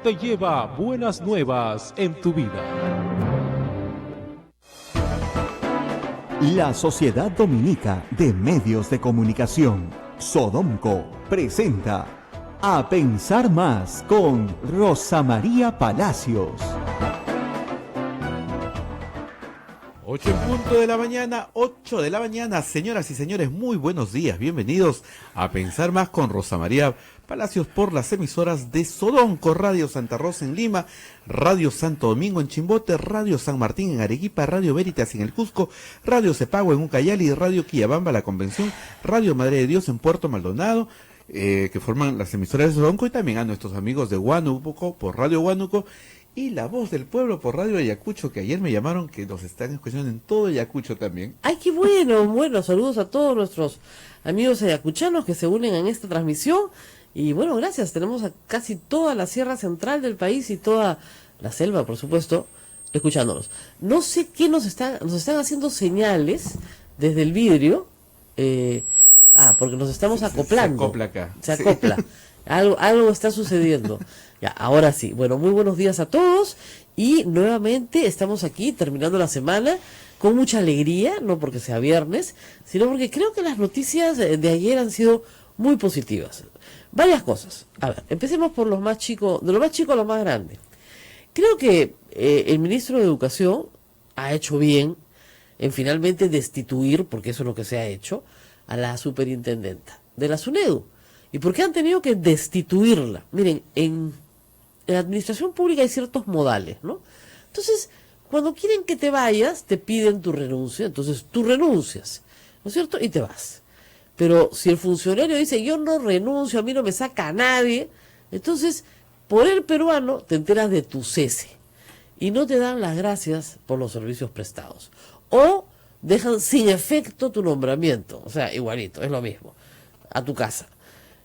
te lleva buenas nuevas en tu vida. La Sociedad Dominica de Medios de Comunicación, Sodomco, presenta A Pensar Más con Rosa María Palacios. 8 en punto de la mañana, 8 de la mañana, señoras y señores, muy buenos días, bienvenidos a Pensar Más con Rosa María Palacios por las emisoras de Sodomco, Radio Santa Rosa en Lima, Radio Santo Domingo en Chimbote, Radio San Martín en Arequipa, Radio Veritas en el Cusco, Radio Cepagua en Ucayali, Radio Quillabamba La Convención, Radio Madre de Dios en Puerto Maldonado, que forman las emisoras de Sodomco, y también a nuestros amigos de Huánuco por Radio Huánuco, y La Voz del Pueblo por Radio Ayacucho, que ayer me llamaron que nos están escuchando en todo Ayacucho también. ¡Ay, qué bueno! Bueno, saludos a todos nuestros amigos ayacuchanos que se unen en esta transmisión. Y bueno, gracias. Tenemos a casi toda la sierra central del país y toda la selva, por supuesto, escuchándonos. No sé qué nos están haciendo señales desde el vidrio. Porque nos estamos acoplando. Se acopla acá. Se acopla. Sí. Algo está sucediendo. Ya, ahora sí. Bueno, muy buenos días a todos. Y nuevamente estamos aquí terminando la semana con mucha alegría, no porque sea viernes, sino porque creo que las noticias de ayer han sido muy positivas. Varias cosas. A ver, empecemos por los más chicos, de lo más chico a lo más grande. Creo que el ministro de Educación ha hecho bien en finalmente destituir, porque eso es lo que se ha hecho, a la superintendenta de la SUNEDU. ¿Y por qué han tenido que destituirla? Miren, en la administración pública hay ciertos modales, ¿no? Entonces, cuando quieren que te vayas, te piden tu renuncia, entonces tú renuncias, ¿no es cierto? Y te vas. Pero si el funcionario dice, yo no renuncio, a mí no me saca a nadie, entonces, por el peruano, te enteras de tu cese. Y no te dan las gracias por los servicios prestados. O dejan sin efecto tu nombramiento. O sea, igualito, es lo mismo. A tu casa.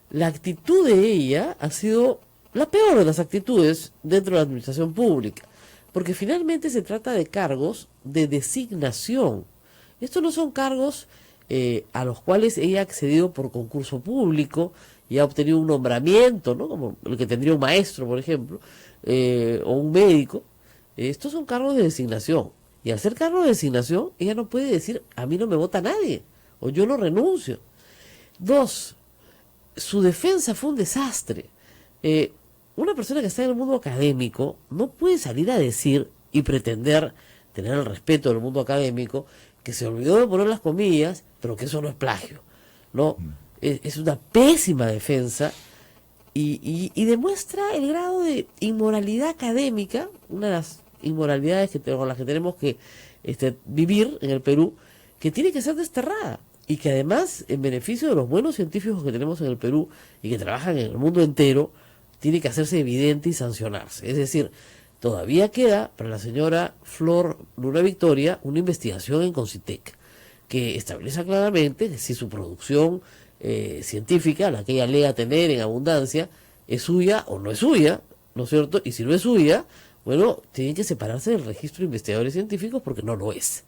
La actitud de ella ha sido la peor de las actitudes dentro de la administración pública. Porque finalmente se trata de cargos de designación. Estos no son cargos a los cuales ella ha accedido por concurso público y ha obtenido un nombramiento, ¿no? Como el que tendría un maestro, por ejemplo, o un médico. Estos son cargos de designación. Y al ser cargos de designación, ella no puede decir, a mí no me vota nadie, o yo no renuncio. 2, su defensa fue un desastre. Una persona que está en el mundo académico no puede salir a decir y pretender tener el respeto del mundo académico, que se olvidó de poner las comillas, pero que eso no es plagio, ¿no? Es una pésima defensa y demuestra el grado de inmoralidad académica, una de las inmoralidades con las que tenemos que vivir en el Perú, que tiene que ser desterrada y que además, en beneficio de los buenos científicos que tenemos en el Perú y que trabajan en el mundo entero, tiene que hacerse evidente y sancionarse. Es decir, todavía queda para la señora Flor Luna Victoria una investigación en Concitec que establece claramente que si su producción científica, la que ella alega tener en abundancia, es suya o no es suya, ¿no es cierto? Y si no es suya, bueno, tienen que separarse del registro de investigadores científicos porque no lo es.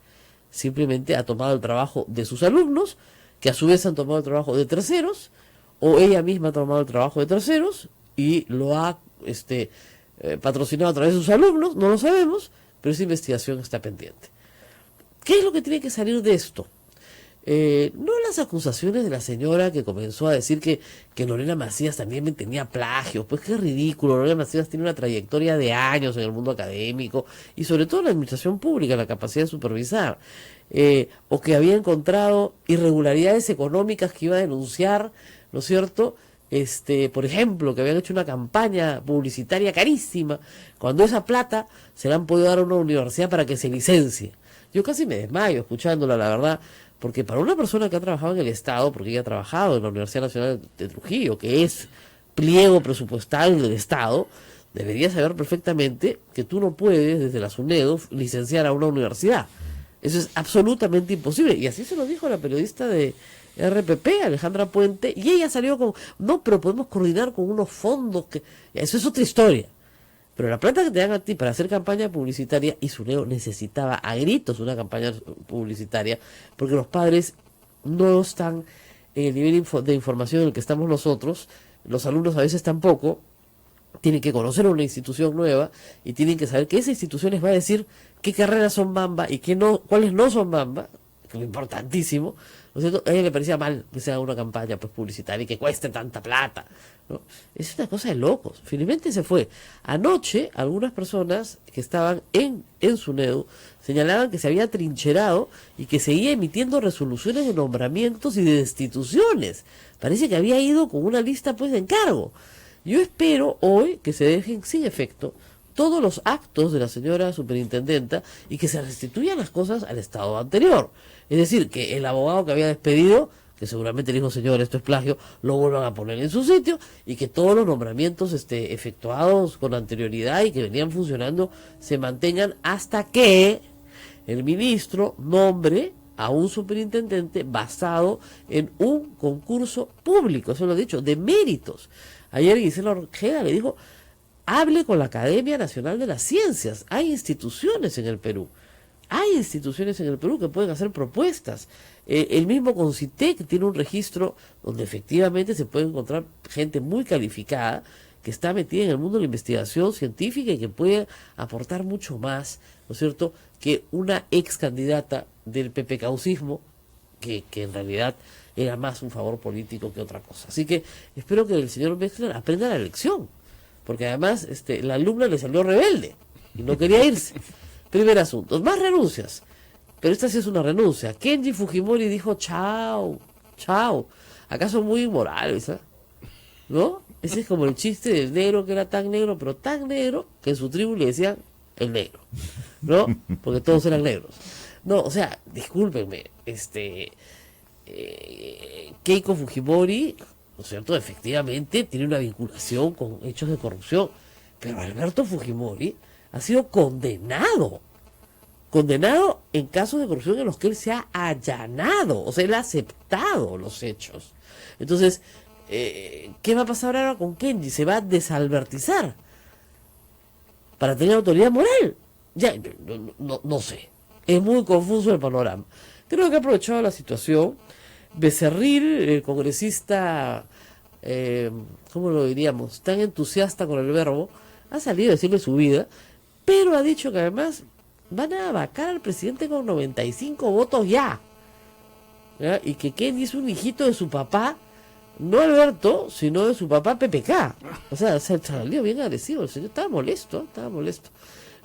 Simplemente ha tomado el trabajo de sus alumnos, que a su vez han tomado el trabajo de terceros, o ella misma ha tomado el trabajo de terceros y lo ha patrocinado a través de sus alumnos, no lo sabemos, pero esa investigación está pendiente. ¿Qué es lo que tiene que salir de esto? No las acusaciones de la señora que comenzó a decir que Lorena Macías también tenía plagio. Pues qué ridículo. Lorena Macías tiene una trayectoria de años en el mundo académico y sobre todo en la administración pública, la capacidad de supervisar, o que había encontrado irregularidades económicas que iba a denunciar, ¿no es cierto? Por ejemplo, que habían hecho una campaña publicitaria carísima, cuando esa plata se la han podido dar a una universidad para que se licencie. Yo casi me desmayo escuchándola, la verdad, porque para una persona que ha trabajado en el Estado, porque ella ha trabajado en la Universidad Nacional de Trujillo, que es pliego presupuestal del Estado, debería saber perfectamente que tú no puedes, desde la SUNEDU, licenciar a una universidad. Eso es absolutamente imposible. Y así se lo dijo la periodista de RPP, Alejandra Puente, y ella salió con, no, pero podemos coordinar con unos fondos, que eso es otra historia. Pero la plata que te dan a ti para hacer campaña publicitaria, y SUNEDU necesitaba a gritos una campaña publicitaria, porque los padres no están en el nivel de información en el que estamos nosotros, los alumnos a veces tampoco, tienen que conocer una institución nueva y tienen que saber que esa institución les va a decir qué carreras son Mamba y qué no, cuáles no son Mamba, que es importantísimo, ¿no es cierto? A ella le parecía mal que se haga una campaña pues publicitaria y que cueste tanta plata, ¿no? Es una cosa de locos. Finalmente se fue. Anoche, algunas personas que estaban en SUNEDU señalaban que se había trincherado y que seguía emitiendo resoluciones de nombramientos y de destituciones. Parece que había ido con una lista pues de encargo. Yo espero hoy que se dejen sin efecto todos los actos de la señora superintendenta y que se restituyan las cosas al estado anterior. Es decir, que el abogado que había despedido, que seguramente le dijo, señor, esto es plagio, lo vuelvan a poner en su sitio y que todos los nombramientos efectuados con anterioridad y que venían funcionando se mantengan hasta que el ministro nombre a un superintendente basado en un concurso público, eso lo he dicho, de méritos. Ayer Gisela Ojeda le dijo, hable con la Academia Nacional de las Ciencias. Hay instituciones en el Perú. Hay instituciones en el Perú que pueden hacer propuestas. El mismo CONCITEC tiene un registro donde efectivamente se puede encontrar gente muy calificada que está metida en el mundo de la investigación científica y que puede aportar mucho más, ¿no es cierto?, que una ex candidata del PPCaucismo, que en realidad era más un favor político que otra cosa. Así que espero que el señor Wexler aprenda la lección, porque además la alumna le salió rebelde y no quería irse. Primer asunto, más renuncias, pero esta sí es una renuncia. Kenji Fujimori dijo chao, chao. ¿Acaso muy inmoral, esa? ¿No? Ese es como el chiste del negro que era tan negro, pero tan negro que en su tribu le decían el negro, ¿no? Porque todos eran negros. No, o sea, discúlpenme, Keiko Fujimori, ¿no es cierto?, efectivamente tiene una vinculación con hechos de corrupción, pero Alberto Fujimori ha sido condenado en casos de corrupción en los que él se ha allanado, o sea, él ha aceptado los hechos. Entonces, ¿qué va a pasar ahora con Kenji? Se va a desalbertizar para tener autoridad moral. Ya, no sé, es muy confuso el panorama. Creo que ha aprovechado la situación. Becerril, el congresista, ¿cómo lo diríamos?, tan entusiasta con el verbo, ha salido a decirle su vida, pero ha dicho que además van a vacar al presidente con 95 votos ya. ¿Ya? Y que Kenji es un hijito de su papá, no Alberto, sino de su papá PPK. O sea, salió bien agresivo, el señor estaba molesto.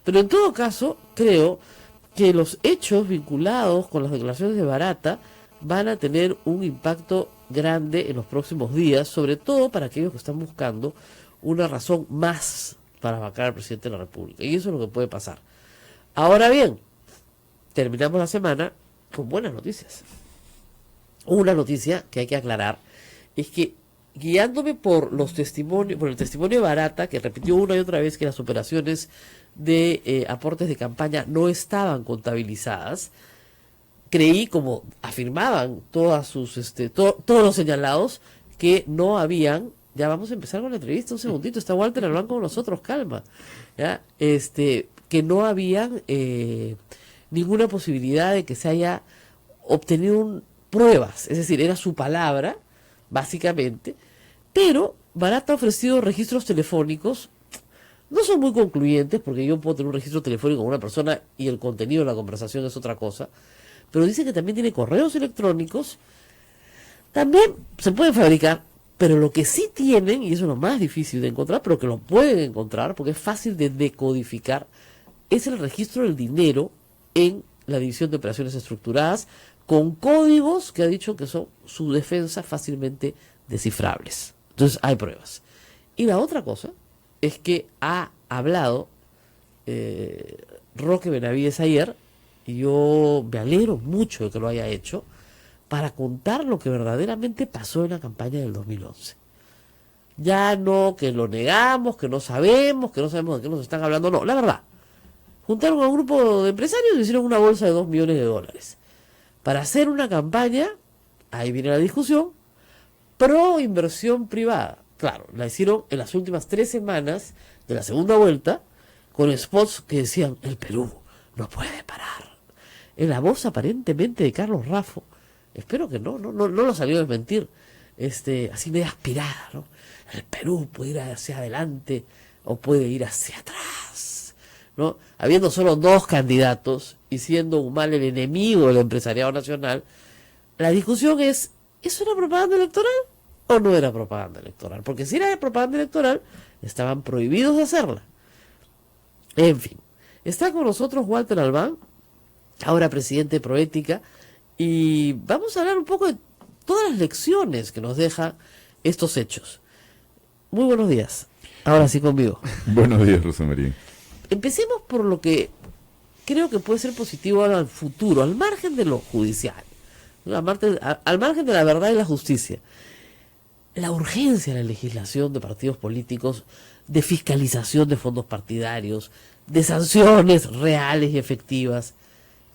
Pero en todo caso, creo que los hechos vinculados con las declaraciones de Barata van a tener un impacto grande en los próximos días, sobre todo para aquellos que están buscando una razón más para vacar al presidente de la República. Y eso es lo que puede pasar. Ahora bien, terminamos la semana con buenas noticias. Una noticia que hay que aclarar es que, guiándome por los testimonios, por el testimonio de Barata, que repitió una y otra vez que las operaciones de aportes de campaña no estaban contabilizadas, creí, como afirmaban todos los señalados, que no habían. Ya vamos a empezar con la entrevista, un segundito, está Walter hablando con nosotros, calma, ¿ya? Que no habían ninguna posibilidad de que se haya obtenido pruebas, es decir, era su palabra, básicamente, pero Barata ha ofrecido registros telefónicos. No son muy concluyentes, porque yo puedo tener un registro telefónico con una persona y el contenido de la conversación es otra cosa, pero dice que también tiene correos electrónicos, también se pueden fabricar, pero lo que sí tienen, y eso es lo más difícil de encontrar, pero que lo pueden encontrar, porque es fácil de decodificar, es el registro del dinero en la División de Operaciones Estructuradas, con códigos que ha dicho que son su defensa fácilmente descifrables. Entonces hay pruebas. Y la otra cosa es que ha hablado Roque Benavides ayer, y yo me alegro mucho de que lo haya hecho, para contar lo que verdaderamente pasó en la campaña del 2011. Ya no que lo negamos, que no sabemos de qué nos están hablando, no, la verdad. Juntaron a un grupo de empresarios y hicieron una bolsa de $2 millones para hacer una campaña, ahí viene la discusión, pro inversión privada. Claro, la hicieron en las últimas 3 semanas de la segunda vuelta, con spots que decían, el Perú no puede parar. En la voz aparentemente de Carlos Raffo. Espero que no lo salió a desmentir así media aspirada, ¿no? El Perú puede ir hacia adelante o puede ir hacia atrás, ¿no? Habiendo solo 2 candidatos y siendo Humala el enemigo del empresariado nacional, la discusión es, ¿eso era propaganda electoral o no era propaganda electoral? Porque si era propaganda electoral, estaban prohibidos de hacerla. En fin, está con nosotros Walter Albán, ahora presidente de Proética, y vamos a hablar un poco de todas las lecciones que nos dejan estos hechos. Muy buenos días. Ahora sí conmigo. Buenos días, Rosa María. Empecemos por lo que creo que puede ser positivo al futuro, al margen de lo judicial, ¿no? Al margen de la verdad y la justicia. La urgencia de la legislación de partidos políticos, de fiscalización de fondos partidarios, de sanciones reales y efectivas,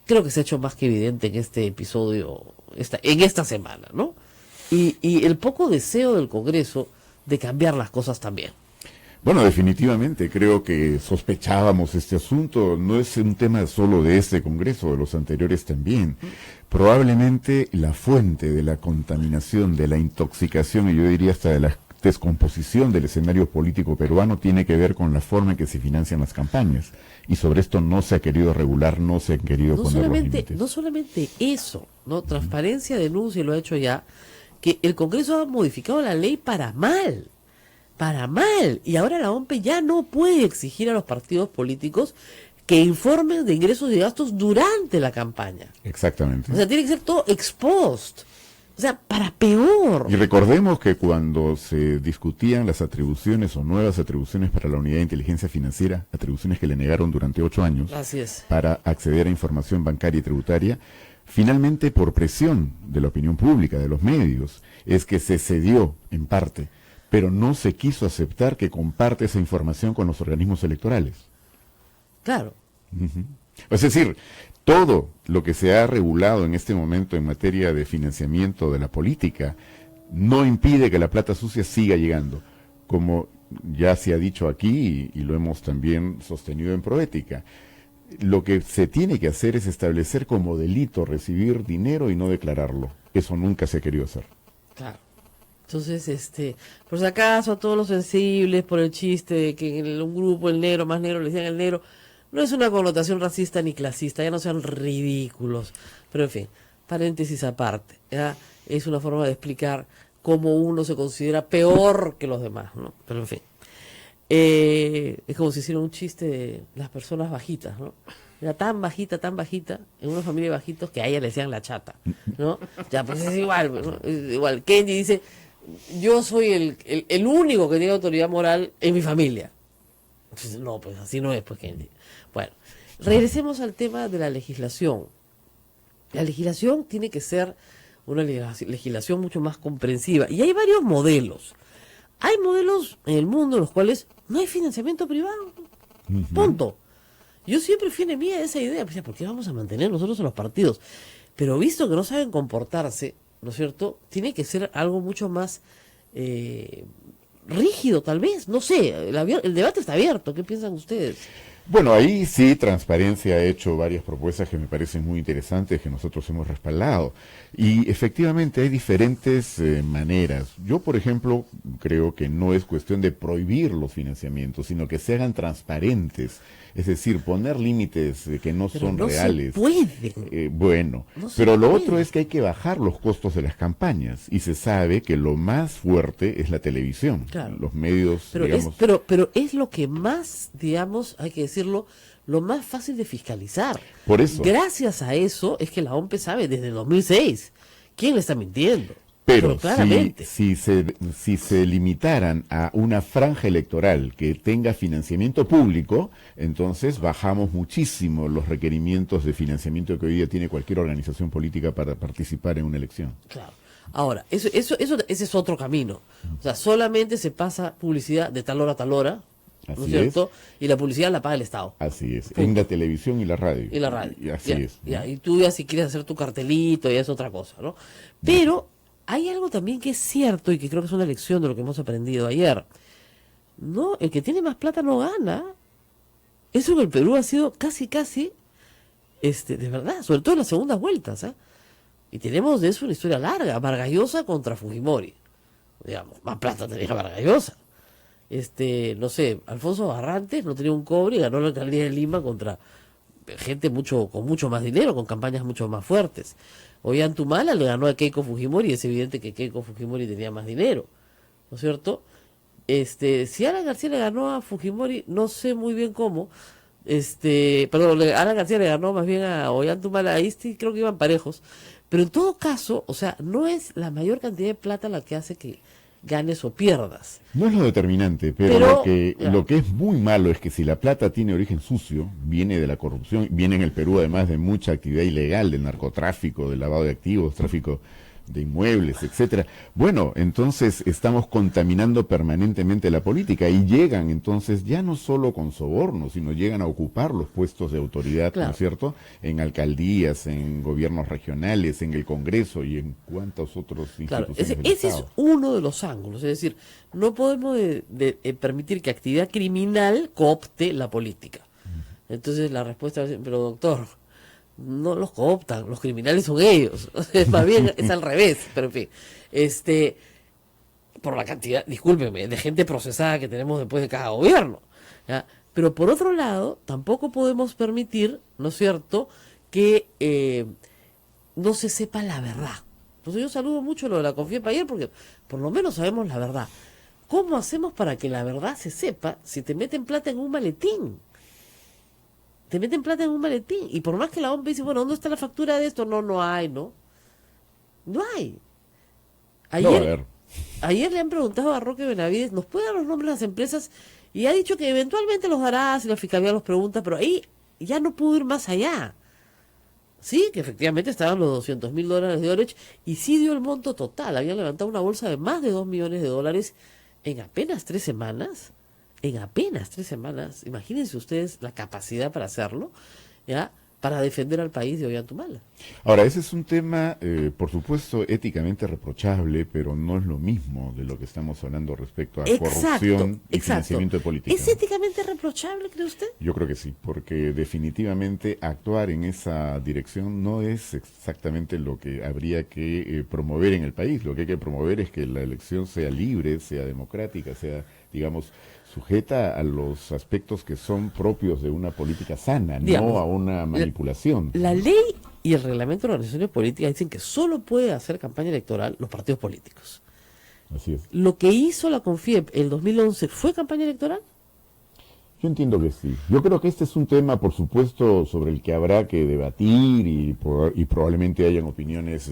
creo que se ha hecho más que evidente en este episodio, en esta semana, ¿no? Y el poco deseo del Congreso de cambiar las cosas también. Bueno, definitivamente, creo que sospechábamos este asunto. No es un tema solo de este Congreso, de los anteriores también. Probablemente la fuente de la contaminación, de la intoxicación, y yo diría hasta de la descomposición del escenario político peruano, tiene que ver con la forma en que se financian las campañas. Y sobre esto no se ha querido regular, no se han querido poner los límites. No solamente eso, ¿no? Transparencia denuncia, y lo ha hecho ya, que el Congreso ha modificado la ley para mal. Y ahora la OMPE ya no puede exigir a los partidos políticos que informen de ingresos y gastos durante la campaña. Exactamente. O sea, tiene que ser todo ex post. O sea, para peor. Y recordemos que cuando se discutían las atribuciones o nuevas atribuciones para la Unidad de Inteligencia Financiera, atribuciones que le negaron durante 8 años Así es. para acceder a información bancaria y tributaria, finalmente por presión de la opinión pública, de los medios, es que se cedió en parte, pero no se quiso aceptar que comparte esa información con los organismos electorales. Claro. Ujú. Es decir, todo lo que se ha regulado en este momento en materia de financiamiento de la política no impide que la plata sucia siga llegando, como ya se ha dicho aquí y lo hemos también sostenido en Proética. Lo que se tiene que hacer es establecer como delito recibir dinero y no declararlo. Eso nunca se ha querido hacer. Claro. Entonces, por si acaso a todos los sensibles por el chiste de que en un grupo el negro más negro le decían el negro, no es una connotación racista ni clasista, ya no sean ridículos. Pero en fin, paréntesis aparte, ¿ya? Es una forma de explicar cómo uno se considera peor que los demás, ¿no? Pero en fin, es como si hiciera un chiste de las personas bajitas, ¿no? Era tan bajita, en una familia de bajitos que a ella le decían la chata, ¿no? Ya, pues es igual, ¿no? Es igual. Kenji dice, yo soy el único que tiene autoridad moral en mi familia. Entonces, no, pues así no es, pues Kenji. Bueno, regresemos al tema de la legislación. La legislación tiene que ser una legislación mucho más comprensiva. Y hay varios modelos. Hay modelos en el mundo en los cuales no hay financiamiento privado. Punto. Yo siempre fui enemiga de esa idea. Pues, ¿por qué vamos a mantener nosotros en los partidos? Pero visto que no saben comportarse, ¿no es cierto? Tiene que ser algo mucho más rígido, tal vez. No sé, el debate está abierto. ¿Qué piensan ustedes? Bueno, ahí sí, Transparencia ha hecho varias propuestas que me parecen muy interesantes, que nosotros hemos respaldado. Y efectivamente hay diferentes maneras. Yo, por ejemplo, creo que no es cuestión de prohibir los financiamientos, sino que se hagan transparentes. Es decir, poner límites que no Pero son no reales. se puede. Bueno, No se pero lo puede. otro es que hay que bajar los costos de las campañas. Y se sabe que lo más fuerte es la televisión. Claro. Los medios, Pero, digamos... pero es lo que más, digamos, hay que decirlo, lo más fácil de fiscalizar. Por eso. Gracias a eso es que la OMPE sabe desde 2006 quién le está mintiendo. Pero claramente. si se limitaran a una franja electoral que tenga financiamiento público, entonces bajamos muchísimo los requerimientos de financiamiento que hoy día tiene cualquier organización política para participar en una elección. Claro. Ahora, ese es otro camino. O sea, solamente se pasa publicidad de tal hora a tal hora, ¿no es Así cierto? Y la publicidad la paga el Estado. Así es, Punto. en la televisión y la radio. Y la radio. Y así Ya, es. ya. Y tú ya si quieres hacer tu cartelito, ya es otra cosa, ¿no? Pero hay algo también que es cierto y que creo que es una lección de lo que hemos aprendido ayer. No, el que tiene más plata no gana. Eso en el Perú ha sido casi, de verdad, sobre todo en las segundas vueltas, ¿eh? Y tenemos de eso una historia larga, Vargas Llosa contra Fujimori. digamos, más plata tenía Vargas Llosa. No sé, Alfonso Barrantes no tenía un cobre y ganó la alcaldía de Lima contra gente con mucho más dinero, con campañas mucho más fuertes. Ollantumala le ganó a Keiko Fujimori y es evidente que Keiko Fujimori tenía más dinero, ¿no es cierto? Si Alan García le ganó a Fujimori, no sé muy bien cómo, perdón, Alan García le ganó más bien a Ollantumala, ahí sí creo que iban parejos, pero en todo caso, o sea, no es la mayor cantidad de plata la que hace que ganes o pierdas. No es lo determinante, pero lo que es muy malo es que si la plata tiene origen sucio, viene de la corrupción, viene en el Perú además de mucha actividad ilegal, del narcotráfico, del lavado de activos, tráfico de inmuebles, etcétera. Bueno, entonces estamos contaminando permanentemente la política y llegan entonces ya no solo con sobornos, sino llegan a ocupar los puestos de autoridad, Claro. ¿no es cierto? En alcaldías, en gobiernos regionales, en el Congreso y en cuantos otros Claro, instituciones del ese es Estado. uno de los ángulos, es decir, no podemos permitir que actividad criminal coopte la política. Entonces la respuesta es, pero doctor, no los cooptan, los criminales son ellos. Más bien es al revés, pero en fin. Por la cantidad, discúlpeme, de gente procesada que tenemos después de cada gobierno. ¿Ya? Pero por otro lado, tampoco podemos permitir, ¿no es cierto?, que no se sepa la verdad. Entonces yo saludo mucho lo de la Confiepa ayer porque por lo menos sabemos la verdad. ¿Cómo hacemos para que la verdad se sepa si te meten plata en un maletín? Te meten plata en un maletín. Y por más que la OMP dice, bueno, ¿dónde está la factura de esto? No hay, ¿no? No hay. No va a haber. Ayer le han preguntado a Roque Benavides, ¿nos puede dar los nombres de las empresas? Y ha dicho que eventualmente los dará si la Fiscalía los pregunta, pero ahí ya no pudo ir más allá. Sí, que efectivamente estaban los $200.000 de Orech y sí dio el monto total. Habían levantado una bolsa de más de $2 millones en apenas 3 semanas. En apenas 3 semanas. Imagínense ustedes la capacidad para hacerlo, ¿ya? Para defender al país de Ollantumala. Ahora, ese es un tema, por supuesto, éticamente reprochable, pero no es lo mismo de lo que estamos hablando respecto a corrupción y financiamiento de política. ¿Es éticamente reprochable, cree usted? Yo creo que sí, porque definitivamente actuar en esa dirección no es exactamente lo que habría que promover en el país. Lo que hay que promover es que la elección sea libre, sea democrática, sea, digamos, sujeta a los aspectos que son propios de una política sana, Digamos, no a una manipulación. La ley y el reglamento de las organizaciones políticas dicen que solo puede hacer campaña electoral los partidos políticos. Así es. ¿Lo que hizo la CONFIEP en 2011 fue campaña electoral? Yo entiendo que sí. Yo creo que este es un tema, por supuesto, sobre el que habrá que debatir y probablemente hayan opiniones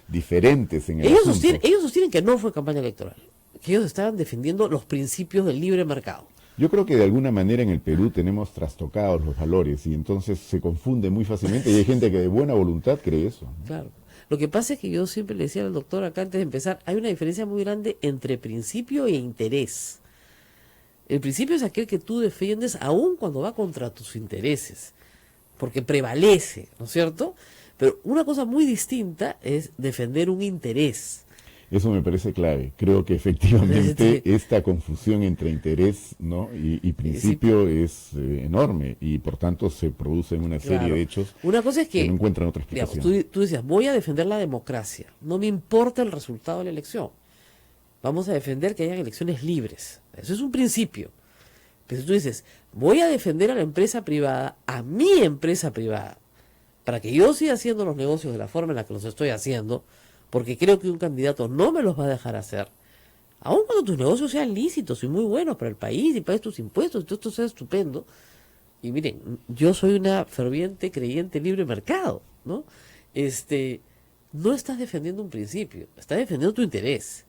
diferentes en el Ellos asunto. sostienen que no fue campaña electoral, que ellos estaban defendiendo los principios del libre mercado. Yo creo que de alguna manera en el Perú tenemos trastocados los valores y entonces se confunde muy fácilmente y hay gente que de buena voluntad cree eso. Claro. Lo que pasa es que yo siempre le decía al doctor acá antes de empezar, hay una diferencia muy grande entre principio e interés. El principio es aquel que tú defiendes aun cuando va contra tus intereses, porque prevalece, ¿no es cierto? Pero una cosa muy distinta es defender un interés. Eso me parece clave. Creo que efectivamente esta confusión entre interés, ¿no? y principio es enorme y por tanto se producen una serie Claro. de hechos Una cosa es que no encuentran otra digamos, explicación. tú decías, voy a defender la democracia, no me importa el resultado de la elección. Vamos a defender que hayan elecciones libres. Eso es un principio. Pero si tú dices, voy a defender a la empresa privada, a mi empresa privada, para que yo siga haciendo los negocios de la forma en la que los estoy haciendo, porque creo que un candidato no me los va a dejar hacer, aun cuando tus negocios sean lícitos y muy buenos para el país y pagues tus impuestos y todo esto sea estupendo. Y miren, yo soy una ferviente creyente en libre mercado, ¿no? No estás defendiendo un principio, estás defendiendo tu interés.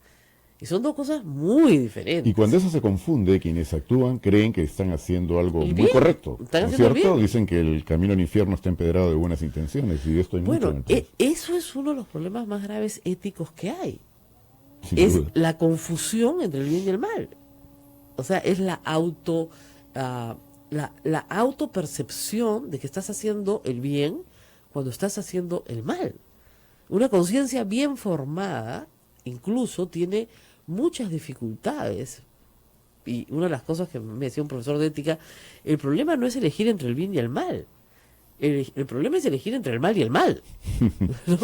Y son dos cosas muy diferentes. Y cuando eso se confunde, quienes actúan creen que están haciendo algo El muy bien, correcto. están ¿No es haciendo el cierto? bien. Dicen que el camino al infierno está empedrado de buenas intenciones y de esto hay mucho en Bueno, el país. eso es uno de los problemas más graves éticos que hay. Sin Es duda. la confusión entre el bien y el mal. O sea, es la autopercepción de que estás haciendo el bien cuando estás haciendo el mal. Una conciencia bien formada incluso tiene muchas dificultades. Y una de las cosas que me decía un profesor de ética, el problema no es elegir entre el bien y el mal. El problema es elegir entre el mal y el mal. ¿No?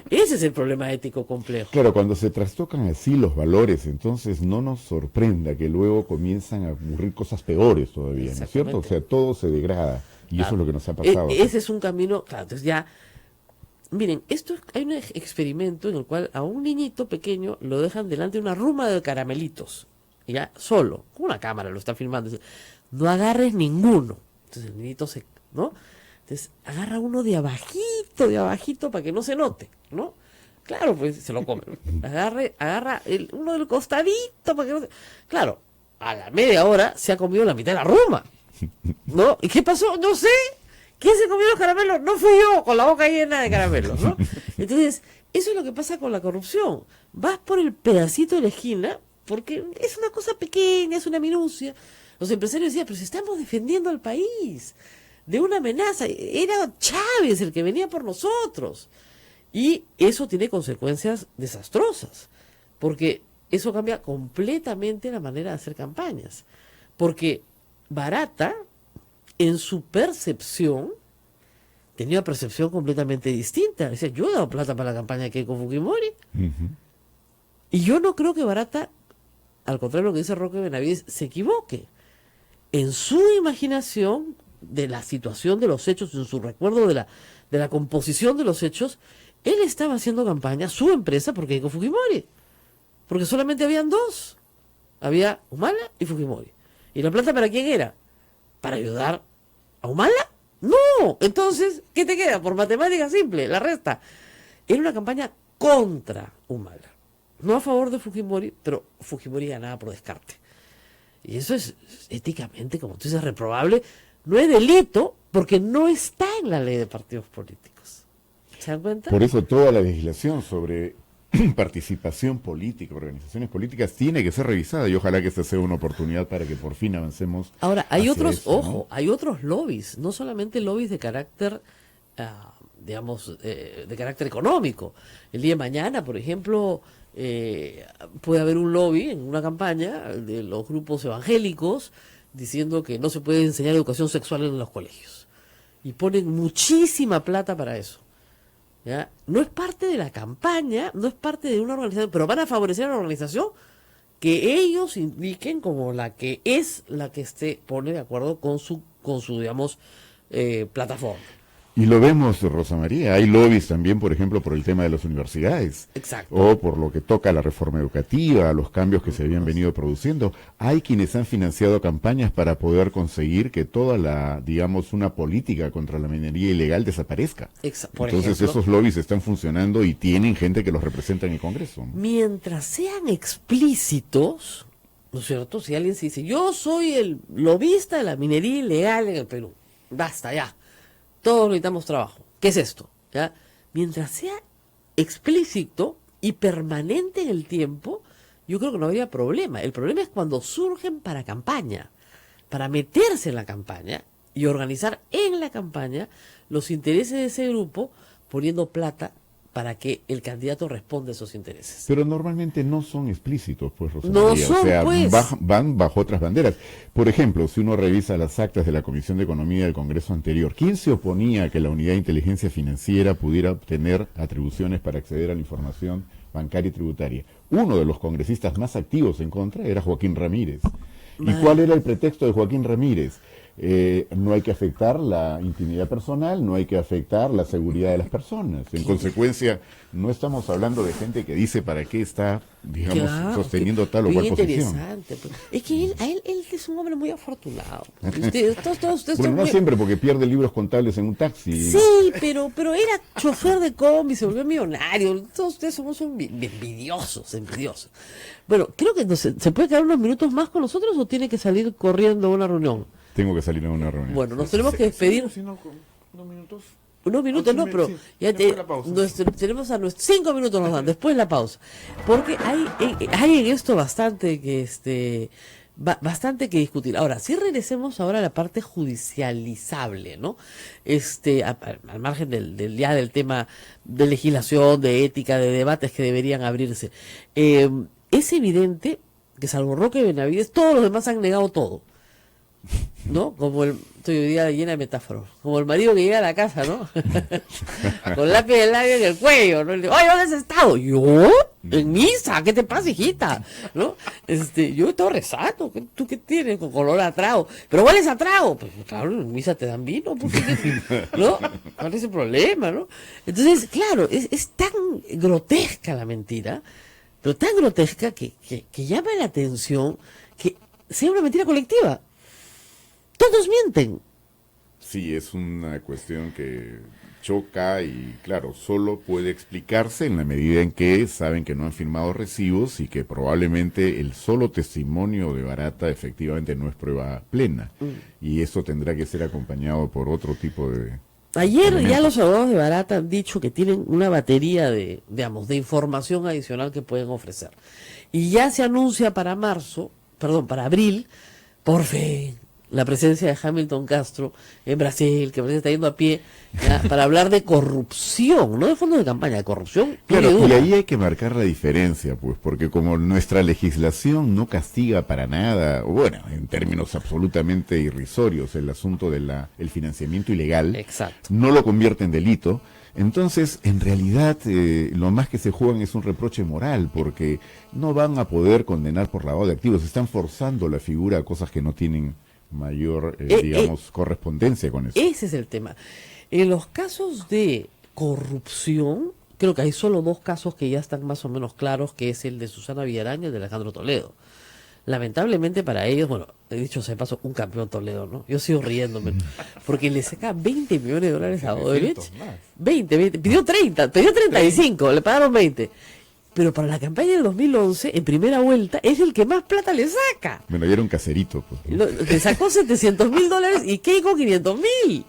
Ese es el problema ético complejo. Claro, cuando se trastocan así los valores, entonces no nos sorprenda que luego comienzan a ocurrir cosas peores todavía, ¿no es cierto? O sea, todo se degrada y eso es lo que nos ha pasado. Ese es un camino, claro, entonces ya, miren, hay un experimento en el cual a un niñito pequeño lo dejan delante de una ruma de caramelitos, ya, solo, con una cámara lo está filmando, dice, no agarres ninguno. Entonces el niñito ¿no? Entonces agarra uno de abajito para que no se note, ¿no? Claro, pues se lo come. Agarra uno del costadito para que no se... Claro, a la media hora se ha comido la mitad de la ruma, ¿no? ¿Y qué pasó? No sé. ¿Quién se comió los caramelos? No fui yo, con la boca llena de caramelos, ¿no? Entonces, eso es lo que pasa con la corrupción. Vas por el pedacito de la esquina, porque es una cosa pequeña, es una minucia. Los empresarios decían, pero si estamos defendiendo al país de una amenaza, era Chávez el que venía por nosotros. Y eso tiene consecuencias desastrosas, porque eso cambia completamente la manera de hacer campañas. Porque Barata, en su percepción, tenía una percepción completamente distinta. Decía, yo he dado plata para la campaña de Keiko Fujimori. Y yo no creo que Barata, al contrario de lo que dice Roque Benavides, se equivoque. En su imaginación de la situación de los hechos, en su recuerdo de la composición de los hechos, él estaba haciendo campaña, su empresa, por Keiko Fujimori. Porque solamente habían dos. Había Humala y Fujimori. ¿Y la plata para quién era? ¿Para ayudar a Humala? No. Entonces, ¿qué te queda? Por matemática simple, la resta. Era una campaña contra Humala. No a favor de Fujimori, pero Fujimori ganaba por descarte. Y eso es éticamente, como tú dices, reprobable. No es delito porque no está en la ley de partidos políticos. ¿Se dan cuenta? Por eso toda la legislación sobre participación política, organizaciones políticas, tiene que ser revisada y ojalá que esta sea una oportunidad para que por fin avancemos. Ahora, hay hacia otros, eso, ojo, ¿no? hay otros lobbies, no solamente lobbies de carácter, digamos, de carácter económico. El día de mañana, por ejemplo, puede haber un lobby en una campaña de los grupos evangélicos diciendo que no se puede enseñar educación sexual en los colegios. Y ponen muchísima plata para eso. ¿Ya? No es parte de la campaña, no es parte de una organización, pero van a favorecer a la organización que ellos indiquen como la que se pone de acuerdo con su digamos, plataforma. Y lo vemos, Rosa María, hay lobbies también, por ejemplo, por el tema de las universidades. Exacto. O por lo que toca a la reforma educativa, los cambios que se habían venido produciendo. Hay quienes han financiado campañas para poder conseguir que toda digamos, una política contra la minería ilegal desaparezca. Por Entonces ejemplo, esos lobbies están funcionando y tienen gente que los representa en el Congreso, ¿no? mientras sean explícitos, ¿no es cierto? Si alguien se dice, yo soy el lobista de la minería ilegal en el Perú, basta ya. Todos necesitamos trabajo. ¿Qué es esto? ¿Ya? Mientras sea explícito y permanente en el tiempo, yo creo que no habría problema. El problema es cuando surgen para campaña, para meterse en la campaña y organizar en la campaña los intereses de ese grupo, poniendo plata para que el candidato responda a esos intereses. Pero normalmente no son explícitos, pues, Rosa No María. son, o sea, pues. van bajo otras banderas. Por ejemplo, si uno revisa las actas de la Comisión de Economía del Congreso anterior, ¿quién se oponía a que la Unidad de Inteligencia Financiera pudiera obtener atribuciones para acceder a la información bancaria y tributaria? Uno de los congresistas más activos en contra era Joaquín Ramírez. ¿Y cuál era el pretexto de Joaquín Ramírez? No hay que afectar la intimidad personal, no hay que afectar la seguridad de las personas. En consecuencia, no estamos hablando de gente que dice para qué está, digamos, Claro, sosteniendo tal o bien cual posición. interesante. Pues. Es que él es un hombre muy afortunado. Todos ustedes Bueno, son no muy... siempre, porque pierde libros contables en un taxi. Sí, pero era chofer de combi, se volvió millonario. Todos ustedes somos envidiosos. Bueno, creo que ¿se puede quedar unos minutos más con nosotros o tiene que salir corriendo a una reunión? Tengo que salir a una reunión. Bueno, nos tenemos que despedir. Si no, con unos minutos. Unos minutos, no, pero sí, ya después de la pausa. tenemos a nuestros 5 minutos nos dan, después de la pausa. Porque hay en esto bastante que bastante que discutir. Ahora, si regresemos ahora a la parte judicializable, ¿no? Al margen del tema de legislación, de ética, de debates que deberían abrirse. Es evidente que salvo Roque Benavides, todos los demás han negado todo. ¿no? Como estoy hoy día llena de metáforas, como el marido que llega a la casa, ¿no? Con lápiz de labio en el cuello, ¿no? Y le digo, oye, ¿dónde has estado? ¿Yo? En misa, ¿qué te pasa, hijita? ¿No? Yo he estado rezando, ¿tú qué tienes? Con color a trago. ¿Pero cuál es a trago? Pues claro, en misa te dan vino, pues, ¿no? ¿Cuál es el problema, no? Entonces, claro, es tan grotesca la mentira, pero tan grotesca que llama la atención que sea una mentira colectiva. Todos mienten. Sí, es una cuestión que choca y, claro, solo puede explicarse en la medida en que saben que no han firmado recibos y que probablemente el solo testimonio de Barata efectivamente no es prueba plena. Y eso tendrá que ser acompañado por otro tipo de... Ayer ya elementos. los abogados de Barata han dicho que tienen una batería de información adicional que pueden ofrecer. Y ya se anuncia para abril, por fin, la presencia de Hamilton Castro en Brasil, que parece está yendo a pie, ¿ya? Para hablar de corrupción, no de fondos de campaña, de corrupción. Claro, pura y y dura. ahí hay que marcar la diferencia, pues, porque como nuestra legislación no castiga para nada, bueno, en términos absolutamente irrisorios, el asunto de el financiamiento ilegal, Exacto. no lo convierte en delito, entonces, en realidad, lo más que se juegan es un reproche moral, porque no van a poder condenar por lavado de activos, están forzando la figura a cosas que no tienen mayor, digamos, correspondencia con eso. Ese es el tema. En los casos de corrupción, creo que hay solo 2 casos que ya están más o menos claros, que es el de Susana Villarán y el de Alejandro Toledo. Lamentablemente para ellos, bueno, he dicho se pasó un campeón Toledo, ¿no? Yo sigo riéndome, porque le saca 20 millones de dólares a Odebrecht. 20, pidió 30, pidió 35, le pagaron 20. Pero para la campaña del 2011, en primera vuelta, es el que más plata le saca. Bueno, ya era un caserito, pues. Le sacó $700,000 y Keiko 500,000.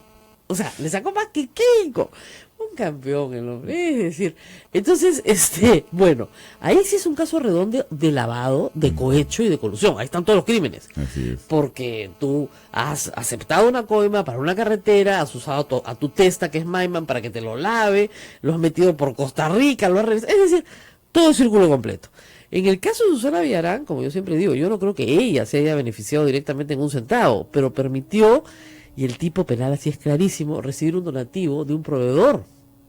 O sea, le sacó más que Keiko. Un campeón el hombre. Es decir, entonces, bueno, ahí sí es un caso redondo de lavado, de cohecho y de colusión. Ahí están todos los crímenes. Así es. Porque tú has aceptado una coima para una carretera, has usado a tu testa, que es Maiman, para que te lo lave, lo has metido por Costa Rica, lo has revisado. Es decir, todo el círculo completo. En el caso de Susana Villarán, como yo siempre digo, yo no creo que ella se haya beneficiado directamente en un centavo, pero permitió, y el tipo penal así es clarísimo, recibir un donativo de un proveedor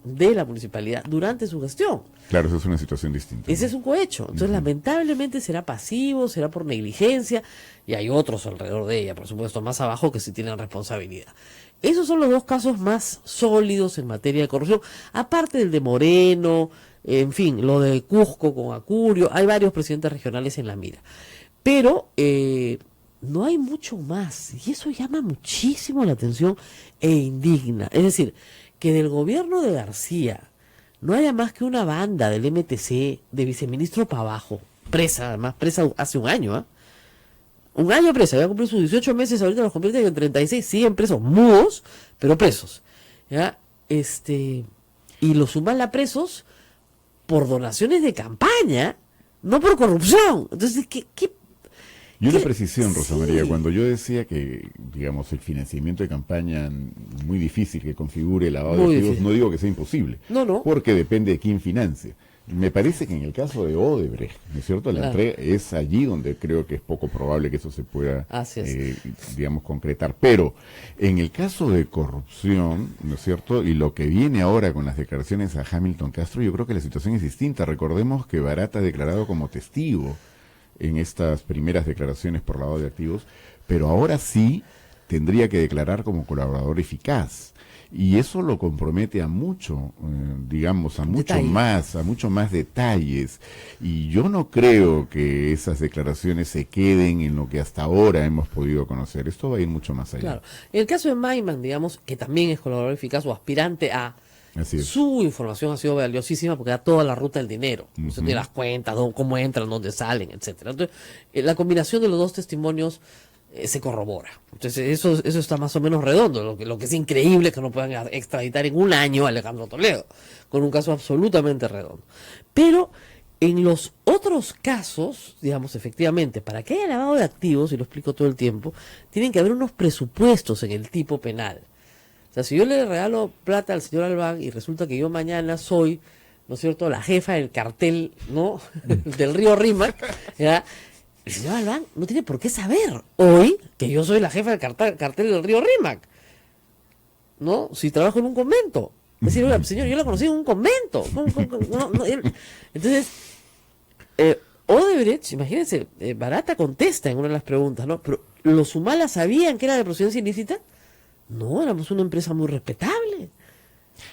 de la municipalidad durante su gestión. Claro, esa es una situación distinta. Ese es un cohecho. Entonces, lamentablemente será pasivo, será por negligencia, y hay otros alrededor de ella, por supuesto, más abajo, que sí tienen responsabilidad. Esos son los 2 casos más sólidos en materia de corrupción, aparte del de Moreno, en fin, lo de Cusco con Acurio, hay varios presidentes regionales en la mira. Pero no hay mucho más, y eso llama muchísimo la atención e indigna. Es decir, que del gobierno de García no haya más que una banda del MTC, de viceministro para abajo, presa, además presa hace un año, ¿ah? Un año presa, había cumplido sus 18 meses, ahorita los convierten en 36, siguen presos, mudos, pero presos, ¿ya? Y los suman a presos por donaciones de campaña, no por corrupción. Entonces, ¿qué? Y una ¿Qué? precisión, Rosa Sí. María, cuando yo decía que, digamos, el financiamiento de campaña muy difícil que configure el lavado de Muy activos, difícil. no digo que sea imposible, No. porque depende de quién financie. Me parece que en el caso de Odebrecht, ¿no es cierto? La Claro. entrega es allí donde creo que es poco probable que eso se pueda, Así es. digamos, concretar. Pero en el caso de corrupción, ¿no es cierto? Y lo que viene ahora con las declaraciones a Hamilton Castro, yo creo que la situación es distinta. Recordemos que Barata ha declarado como testigo en estas primeras declaraciones por lavado de activos, pero ahora sí tendría que declarar como colaborador eficaz. Y eso lo compromete a mucho, digamos, a mucho más detalles. Y yo no creo que esas declaraciones se queden en lo que hasta ahora hemos podido conocer. Esto va a ir mucho más allá. Claro. En el caso de Maiman, digamos, que también es colaborador eficaz o aspirante a, Así es. su información ha sido valiosísima porque da toda la ruta del dinero. Usted tiene las cuentas, cómo entran, dónde salen, etcétera. Entonces, la combinación de los 2 testimonios se corrobora. Entonces, eso está más o menos redondo. Lo que es increíble es que no puedan extraditar en un año a Alejandro Toledo, con un caso absolutamente redondo. Pero en los otros casos, digamos, efectivamente, para que haya lavado de activos, y lo explico todo el tiempo, tienen que haber unos presupuestos en el tipo penal. O sea, si yo le regalo plata al señor Albán y resulta que yo mañana soy, ¿no es cierto?, la jefa del cartel, ¿no?, del río Rímac, ¿ya?, el señor Albán no tiene por qué saber hoy que yo soy la jefa del cartel del río Rímac, ¿no? Si trabajo en un convento. Es decir, oiga, señor, yo la conocí en un convento. Entonces, Odebrecht, imagínense, Barata contesta en una de las preguntas, ¿no? Pero ¿los Humala sabían que era de procedencia ilícita? No, éramos una empresa muy respetable.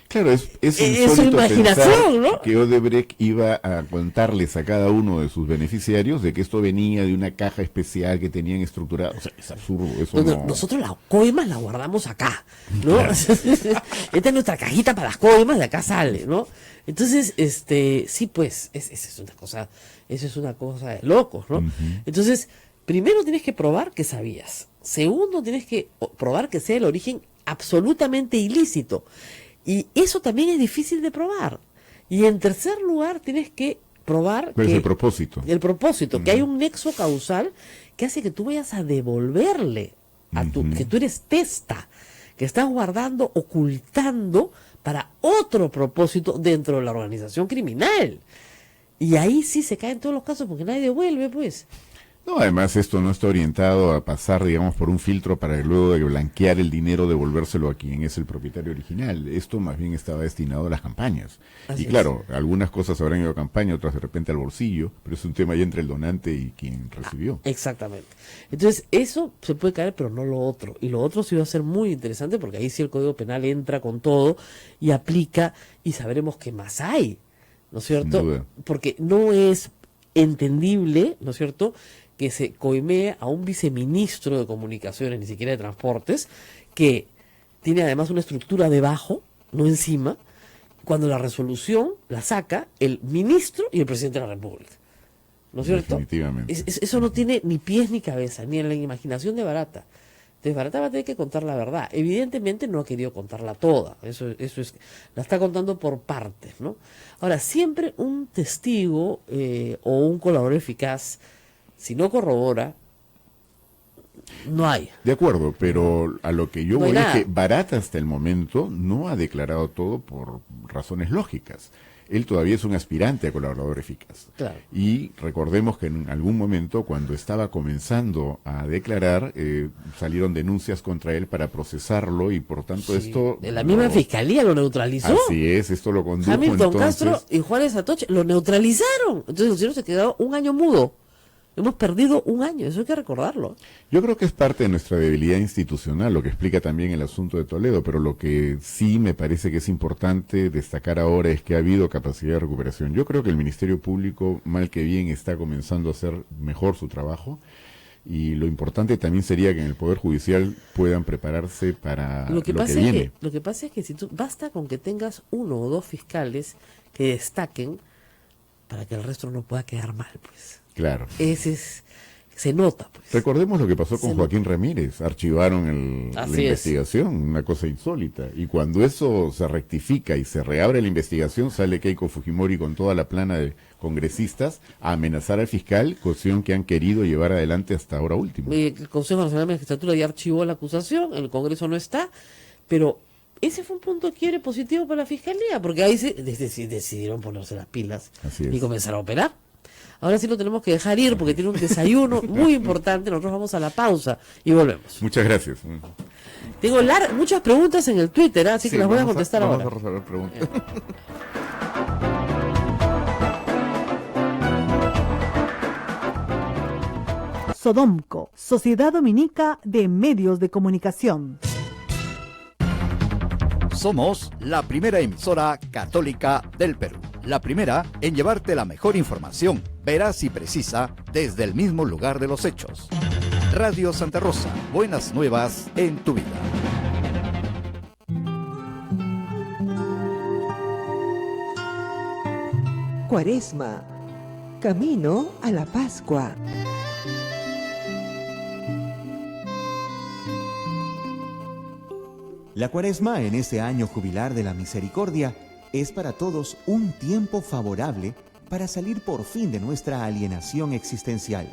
Claro, es Es su insólito imaginación, pensar ¿no? que Odebrecht iba a contarles a cada uno de sus beneficiarios de que esto venía de una caja especial que tenían estructurada. O sea, es absurdo, eso no... Nosotros las coimas las guardamos acá, ¿no? Esta es nuestra cajita para las coimas, de acá sale, ¿no? Entonces, sí, pues, eso es una cosa de locos, ¿no? Entonces, primero tienes que probar que sabías. Segundo, tienes que probar que sea el origen absolutamente ilícito. Y eso también es difícil de probar. Y en tercer lugar, tienes que probar ¿Cuál que... es el propósito? El propósito, que hay un nexo causal que hace que tú vayas a devolverle a que tú eres testa, que estás guardando, ocultando para otro propósito dentro de la organización criminal. Y ahí sí se caen todos los casos porque nadie devuelve, pues. No, además esto no está orientado a pasar, digamos, por un filtro para luego de blanquear el dinero, devolvérselo a quien es el propietario original. Esto más bien estaba destinado a las campañas. Así y claro, algunas cosas habrán ido a campaña, otras de repente al bolsillo, pero es un tema ya entre el donante y quien recibió. Exactamente. Entonces, eso se puede caer, pero no lo otro. Y lo otro sí va a ser muy interesante porque ahí sí el Código Penal entra con todo y aplica y sabremos qué más hay, ¿no es cierto? Sin duda. Porque no es entendible, ¿no es cierto?, que se coimee a un viceministro de comunicaciones, ni siquiera de transportes, que tiene además una estructura debajo, no encima, cuando la resolución la saca el ministro y el presidente de la República. ¿No es cierto? Definitivamente. Eso no tiene ni pies ni cabeza, ni en la imaginación de Barata. Entonces Barata va a tener que contar la verdad. Evidentemente no ha querido contarla toda, eso es, la está contando por partes, ¿no? Ahora, siempre un testigo o un colaborador eficaz, si no corrobora, no hay. De acuerdo, pero a lo que yo No hay voy es nada. que Barata hasta el momento no ha declarado todo por razones lógicas. Él todavía es un aspirante a colaborador eficaz. Claro. Y recordemos que en algún momento, cuando estaba comenzando a declarar, salieron denuncias contra él para procesarlo y por tanto Sí. esto... La misma fiscalía lo neutralizó. Así es, esto lo condujo Hamilton entonces... Castro y Juárez Atoche lo neutralizaron. Entonces el señor se quedó un año mudo. Hemos perdido un año, eso hay que recordarlo. Yo creo que es parte de nuestra debilidad institucional, lo que explica también el asunto de Toledo, pero lo que sí me parece que es importante destacar ahora es que ha habido capacidad de recuperación. Yo creo que el Ministerio Público, mal que bien, está comenzando a hacer mejor su trabajo, y lo importante también sería que en el Poder Judicial puedan prepararse para lo que viene. Lo que pasa es que si tú, basta con que tengas uno o dos fiscales que destaquen para que el resto no pueda quedar mal, pues. Claro. Se nota, pues. Recordemos lo que pasó con Se Joaquín Ramírez. Archivaron la Así es. investigación, una cosa insólita. Y cuando eso se rectifica y se reabre la investigación, sale Keiko Fujimori con toda la plana de congresistas a amenazar al fiscal, cuestión que han querido llevar adelante hasta ahora último. El Consejo Nacional de Magistratura ya archivó la acusación, el Congreso no está, pero ese fue un punto de quiebre positivo para la Fiscalía, porque ahí decidieron ponerse las pilas Así y es. comenzar a operar. Ahora sí lo tenemos que dejar ir porque tiene un desayuno muy importante. Nosotros vamos a la pausa y volvemos. Muchas gracias. Tengo muchas preguntas en el Twitter, así que Sí, las voy a vamos contestar vamos ahora. a resolver preguntas. Sodomco, Sociedad Dominica de Medios de Comunicación. Somos la primera emisora católica del Perú. La primera en llevarte la mejor información, veraz y precisa, desde el mismo lugar de los hechos. Radio Santa Rosa, buenas nuevas en tu vida. Cuaresma, camino a la Pascua. La Cuaresma en este año jubilar de la misericordia es para todos un tiempo favorable para salir por fin de nuestra alienación existencial,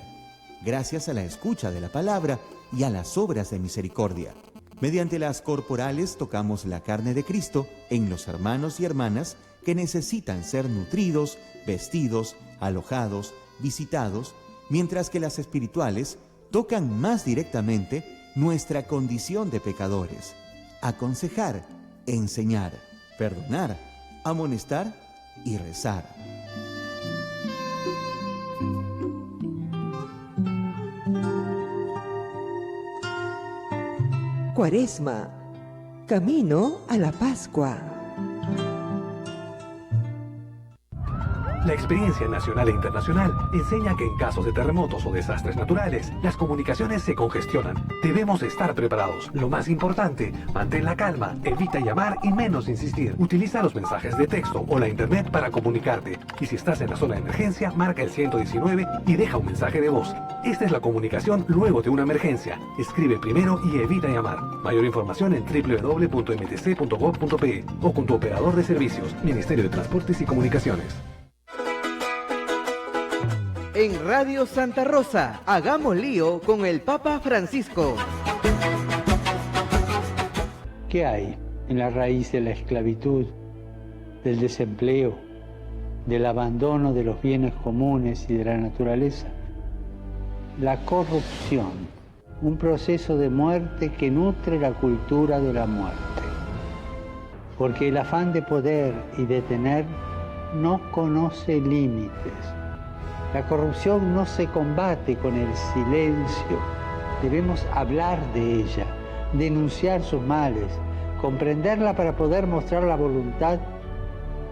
gracias a la escucha de la palabra y a las obras de misericordia. Mediante las corporales tocamos la carne de Cristo en los hermanos y hermanas que necesitan ser nutridos, vestidos, alojados, visitados, mientras que las espirituales tocan más directamente nuestra condición de pecadores. Aconsejar, enseñar, perdonar, amonestar y rezar. Cuaresma, camino a la Pascua. La experiencia nacional e internacional enseña que en casos de terremotos o desastres naturales, las comunicaciones se congestionan. Debemos estar preparados. Lo más importante, mantén la calma, evita llamar y menos insistir. Utiliza los mensajes de texto o la internet para comunicarte. Y si estás en la zona de emergencia, marca el 119 y deja un mensaje de voz. Esta es la comunicación luego de una emergencia. Escribe primero y evita llamar. Mayor información en www.mtc.gov.pe o con tu operador de servicios, Ministerio de Transportes y Comunicaciones. En Radio Santa Rosa, hagamos lío con el Papa Francisco. ¿Qué hay en la raíz de la esclavitud, del desempleo, del abandono de los bienes comunes y de la naturaleza? La corrupción, un proceso de muerte que nutre la cultura de la muerte. Porque el afán de poder y de tener no conoce límites. La corrupción no se combate con el silencio. Debemos hablar de ella, denunciar sus males, comprenderla para poder mostrar la voluntad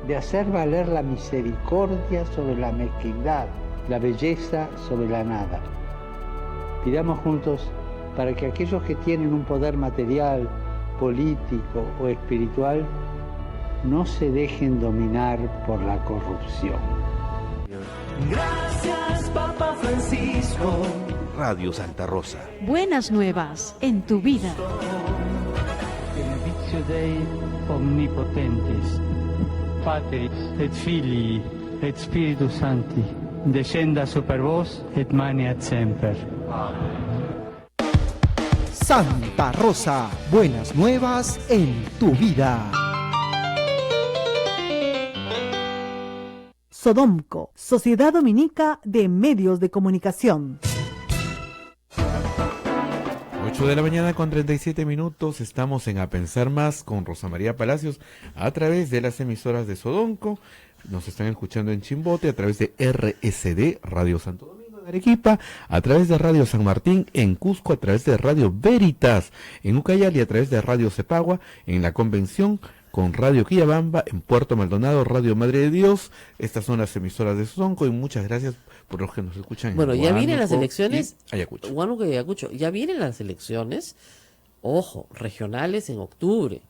de hacer valer la misericordia sobre la mezquindad, la belleza sobre la nada. Pidamos juntos para que aquellos que tienen un poder material, político o espiritual no se dejen dominar por la corrupción. Gracias, Papa Francisco. Radio Santa Rosa. Buenas nuevas en tu vida. Benedictio Dei omnipotentis, Patris et Filii et Spiritus Sancti, descenda super vos et maneat semper. Santa Rosa, buenas nuevas en tu vida. Sodomco, Sociedad Dominica de Medios de Comunicación. 8 de la mañana con 37 minutos, estamos en A Pensar Más con Rosa María Palacios a través de las emisoras de Sodonco. Nos están escuchando en Chimbote a través de RSD, Radio Santo Domingo en Arequipa, a través de Radio San Martín en Cusco, a través de Radio Veritas en Ucayali, a través de Radio Cepagua en la Convención, con Radio Quillabamba en Puerto Maldonado, Radio Madre de Dios. Estas son las emisoras de Sodonco y muchas gracias por los que nos escuchan. Bueno, ya vienen las elecciones. Ayacucho. Huánuco y Ayacucho. Ya vienen las elecciones, ojo, regionales en octubre.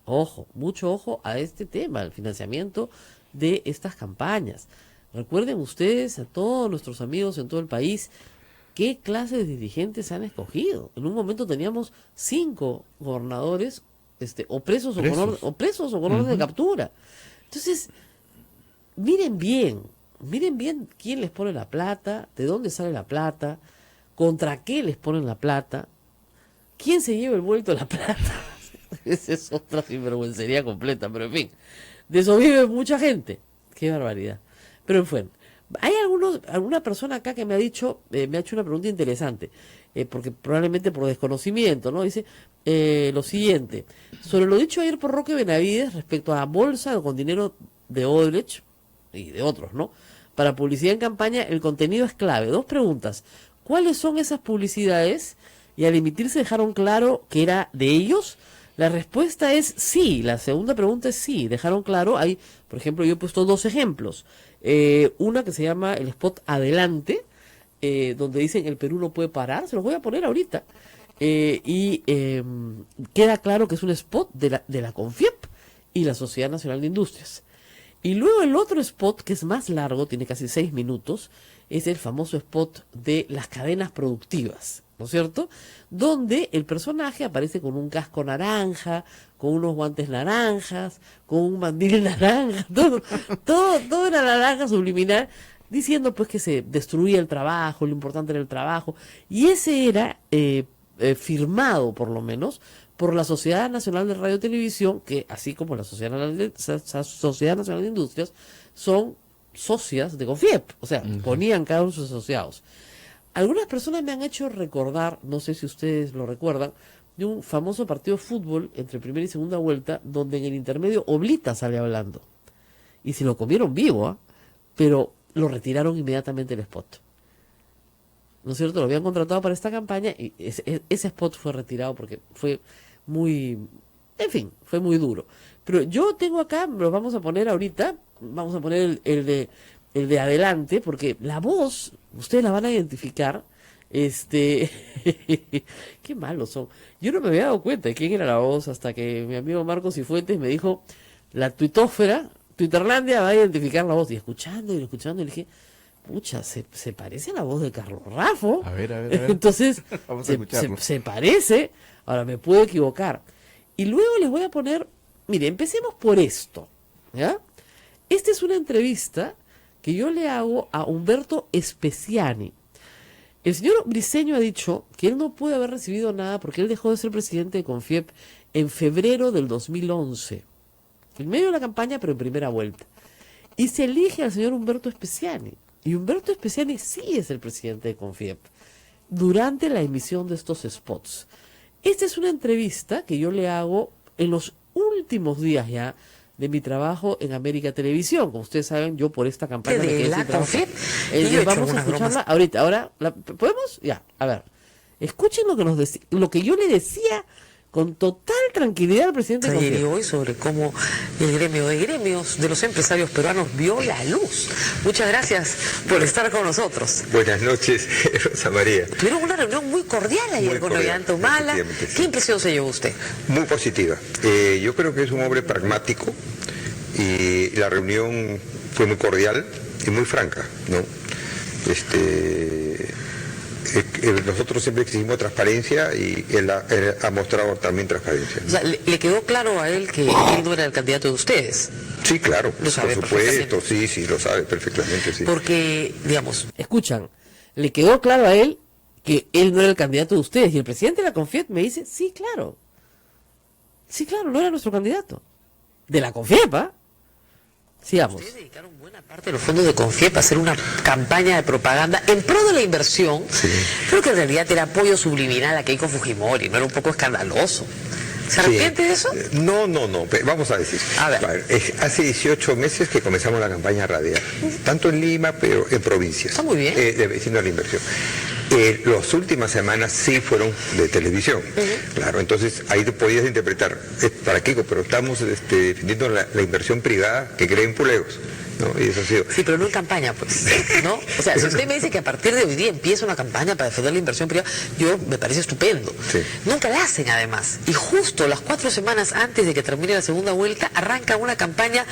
Ojo, mucho ojo a este tema, el financiamiento de estas campañas. Recuerden ustedes, a todos nuestros amigos en todo el país, qué clase de dirigentes han escogido. En un momento teníamos 5 gobernadores o presos o con orden de captura. Entonces, miren bien quién les pone la plata, de dónde sale la plata, contra qué les ponen la plata, quién se lleva el vuelto de la plata. Esa es otra sinvergüencería completa, pero en fin, de eso vive mucha gente. Qué barbaridad. Pero en fin, hay alguna persona acá que me ha hecho una pregunta interesante, porque probablemente por desconocimiento, ¿no? Dice lo siguiente: sobre lo dicho ayer por Roque Benavides respecto a la bolsa con dinero de Odebrecht y de otros, ¿no? Para publicidad en campaña, el contenido es clave. 2 preguntas: ¿cuáles son esas publicidades? Y al emitirse dejaron claro que era de ellos. La respuesta es sí. La segunda pregunta es sí, dejaron claro. Hay, por ejemplo, yo he puesto 2 ejemplos. Una que se llama el spot Adelante, donde dicen el Perú no puede parar. Se los voy a poner ahorita. Queda claro que es un spot de la CONFIEP y la Sociedad Nacional de Industrias. Y luego el otro spot, que es más largo, tiene casi 6 minutos, es el famoso spot de las cadenas productivas, ¿no es cierto? Donde el personaje aparece con un casco naranja, con unos guantes naranjas, con un mandil naranja, todo era naranja subliminal, diciendo pues que se destruía el trabajo, lo importante era el trabajo. Y ese era firmado, por lo menos, por la Sociedad Nacional de Radio y Televisión, que así como la Sociedad Nacional de Industrias, son socias de CONFIEP, o sea, ponían cada uno de sus asociados. Algunas personas me han hecho recordar, no sé si ustedes lo recuerdan, de un famoso partido de fútbol entre primera y segunda vuelta, donde en el intermedio Oblita sale hablando. Y se lo comieron vivo, ¿eh? Pero lo retiraron inmediatamente el spot. ¿No es cierto? Lo habían contratado para esta campaña y ese spot fue retirado porque fue muy... En fin, fue muy duro. Pero yo tengo acá, lo vamos a poner ahorita, vamos a poner el de adelante, porque la voz, ustedes la van a identificar. Qué malos son. Yo no me había dado cuenta de quién era la voz hasta que mi amigo Marcos Cifuentes me dijo, la tuitósfera, Twitterlandia va a identificar la voz. Y escuchando, y dije, pucha, se parece a la voz de Carlos Raffo. A ver. Entonces, Vamos a escucharlo. se parece. Ahora, me puedo equivocar. Y luego les voy a poner, mire, empecemos por esto, ¿ya? Esta es una entrevista que yo le hago a Humberto Speciani. El señor Briceño ha dicho que él no puede haber recibido nada porque él dejó de ser presidente de Confiep en febrero del 2011. En medio de la campaña, pero en primera vuelta. Y se elige al señor Humberto Speciani. Y Humberto Speciani sí es el presidente de Confiep durante la emisión de estos spots. Esta es una entrevista que yo le hago en los últimos días ya de mi trabajo en América Televisión. Como ustedes saben, yo por esta campaña me quedé sin trabajo. Vamos a escucharla ahorita. Ahora, ¿podemos? Ya, a ver. Escuchen lo que yo le decía con total tranquilidad al presidente de Confiep. Hoy sobre cómo el gremio de gremios de los empresarios peruanos vio la luz. Muchas gracias por estar con nosotros. Buenas noches, Rosa María. Tuvieron una reunión muy cordial ayer con Ollantumala. ¿Qué impresión se llevó usted? Muy positiva. Yo creo que es un hombre pragmático y la reunión fue muy cordial y muy franca, ¿no? Nosotros siempre exigimos transparencia y él ha mostrado también transparencia. O sea, ¿le quedó claro a él que él no era el candidato de ustedes? Sí, claro, lo sabe, por supuesto, sí, lo sabe perfectamente, sí. Porque, digamos... Escuchan, le quedó claro a él que él no era el candidato de ustedes, y el presidente de la Confiep me dice, sí, claro, no era nuestro candidato. De la Confiep, ¿ah? Sigamos. Ustedes dedicaron buena parte de los fondos de Confiep a hacer una campaña de propaganda en pro de la inversión. Sí. Creo que en realidad era apoyo subliminal a Keiko Fujimori, ¿no era un poco escandaloso? ¿Se arrepiente de eso? No, vamos a decir. A ver. Hace 18 meses que comenzamos la campaña radial, tanto en Lima, pero en provincias. Está muy bien. De vecinos de la inversión. Las últimas semanas sí fueron de televisión. Claro, entonces ahí te podías interpretar, para Keiko, pero estamos defendiendo la inversión privada que crea empleos. ¿No? Y eso ha sido. Sí, pero no en campaña, pues, ¿no? O sea, si usted me dice que a partir de hoy día empieza una campaña para defender la inversión privada, me parece estupendo. Sí. Nunca la hacen, además. Y justo las 4 semanas antes de que termine la segunda vuelta, arranca una campaña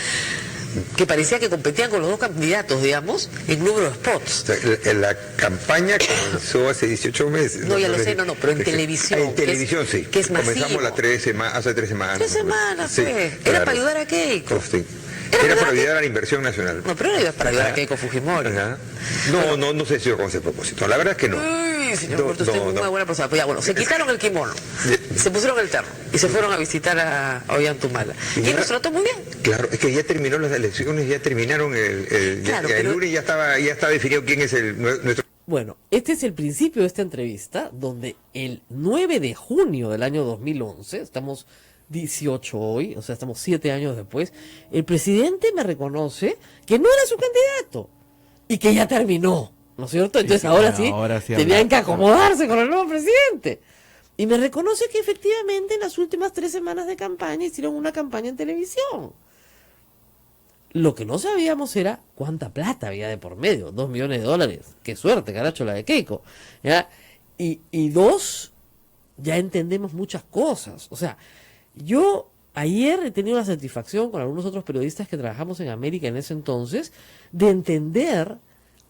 que parecía que competían con los dos candidatos, digamos, en número de spots. O sea, la campaña comenzó hace 18 meses. No, ya lo sé, pero en televisión. En televisión, sí. Que es masivo. Comenzamos hace 3 semanas. 3 semanas, sí, pues. Claro. Era para ayudar a Keiko. Sí. Era para ayudar a la inversión nacional. No, pero era para ayudar a Keiko Fujimori. No sé si yo con ese propósito. La verdad es que no. Uy, señor Puerto, usted es muy buena persona. Pues ya, bueno, se quitaron el kimono, se pusieron el terno y se fueron a visitar a Ollantumala. Y nos trató muy bien. Claro, es que ya terminó las elecciones, ya terminaron el lunes ya estaba definido quién es nuestro... Bueno, este es el principio de esta entrevista, donde el 9 de junio del año 2011, estamos 18 hoy, o sea, estamos 7 años después, el presidente me reconoce que no era su candidato y que ya terminó, ¿no es cierto? Entonces sí, ahora sí tenían que acomodarse con el nuevo presidente. Y me reconoce que efectivamente en las últimas 3 semanas de campaña hicieron una campaña en televisión. Lo que no sabíamos era cuánta plata había de por medio, $2 millones. Qué suerte, caracho, la de Keiko. ¿Ya? Y 2, ya entendemos muchas cosas. O sea, yo ayer he tenido la satisfacción con algunos otros periodistas que trabajamos en América en ese entonces de entender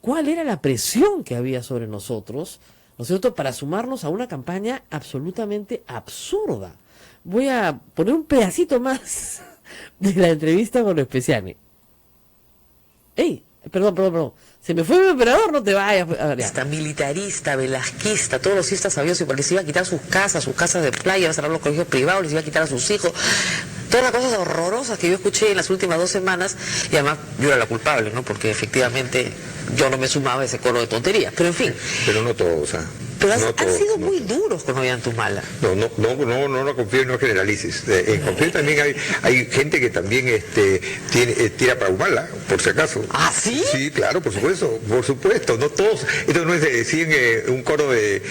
cuál era la presión que había sobre nosotros, ¿no es cierto?, para sumarnos a una campaña absolutamente absurda. Voy a poner un pedacito más de la entrevista con Speciani. ¡Ey! Perdón. Se me fue mi operador, no te vayas. Militarista, velasquista, todos los cistas sabios y les iba a quitar sus casas de playa, iba a cerrar los colegios privados, les iba a quitar a sus hijos. todas las cosas horrorosas que yo escuché en las últimas 2 semanas, y además yo era la culpable, ¿no? Porque efectivamente yo no me sumaba a ese coro de tonterías, pero en fin. Pero no todos, ¿ah? Pero no han todos, sido no muy todos. duros con Ollantumala. No confíes, no generalices. En Confío también hay gente que también tira para Humala, por si acaso. ¿Ah, sí? Sí, claro, por supuesto, no todos. Esto no es un coro de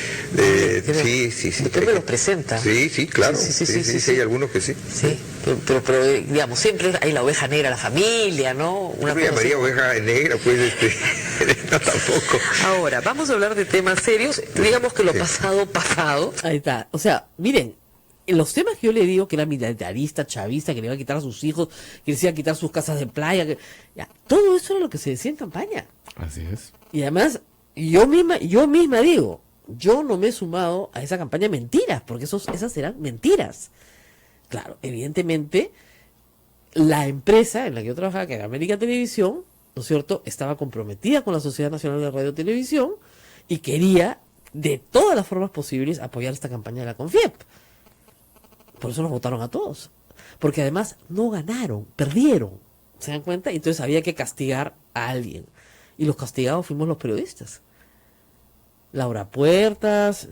sí. Usted me los presenta. Sí, claro. Sí, hay algunos que sí. Sí, pero digamos, siempre hay la oveja negra, la familia, ¿no? Yo me llamaría oveja negra, pues, no tampoco. Ahora, vamos a hablar de temas serios, digamos que lo pasado. Ahí está, o sea, miren, en los temas que yo le digo que era militarista, chavista, que le iba a quitar a sus hijos, que les iba a quitar sus casas de playa, todo eso era lo que se decía en campaña. Así es. Y además, yo misma digo, yo no me he sumado a esa campaña de mentiras, porque esas eran mentiras. Claro, evidentemente, la empresa en la que yo trabajaba, que era América Televisión, ¿no es cierto?, estaba comprometida con la Sociedad Nacional de Radio y Televisión y quería, de todas las formas posibles, apoyar esta campaña de la CONFIEP. Por eso nos votaron a todos. Porque además no ganaron, perdieron. ¿Se dan cuenta? Entonces había que castigar a alguien. Y los castigados fuimos los periodistas. Laura Puertas,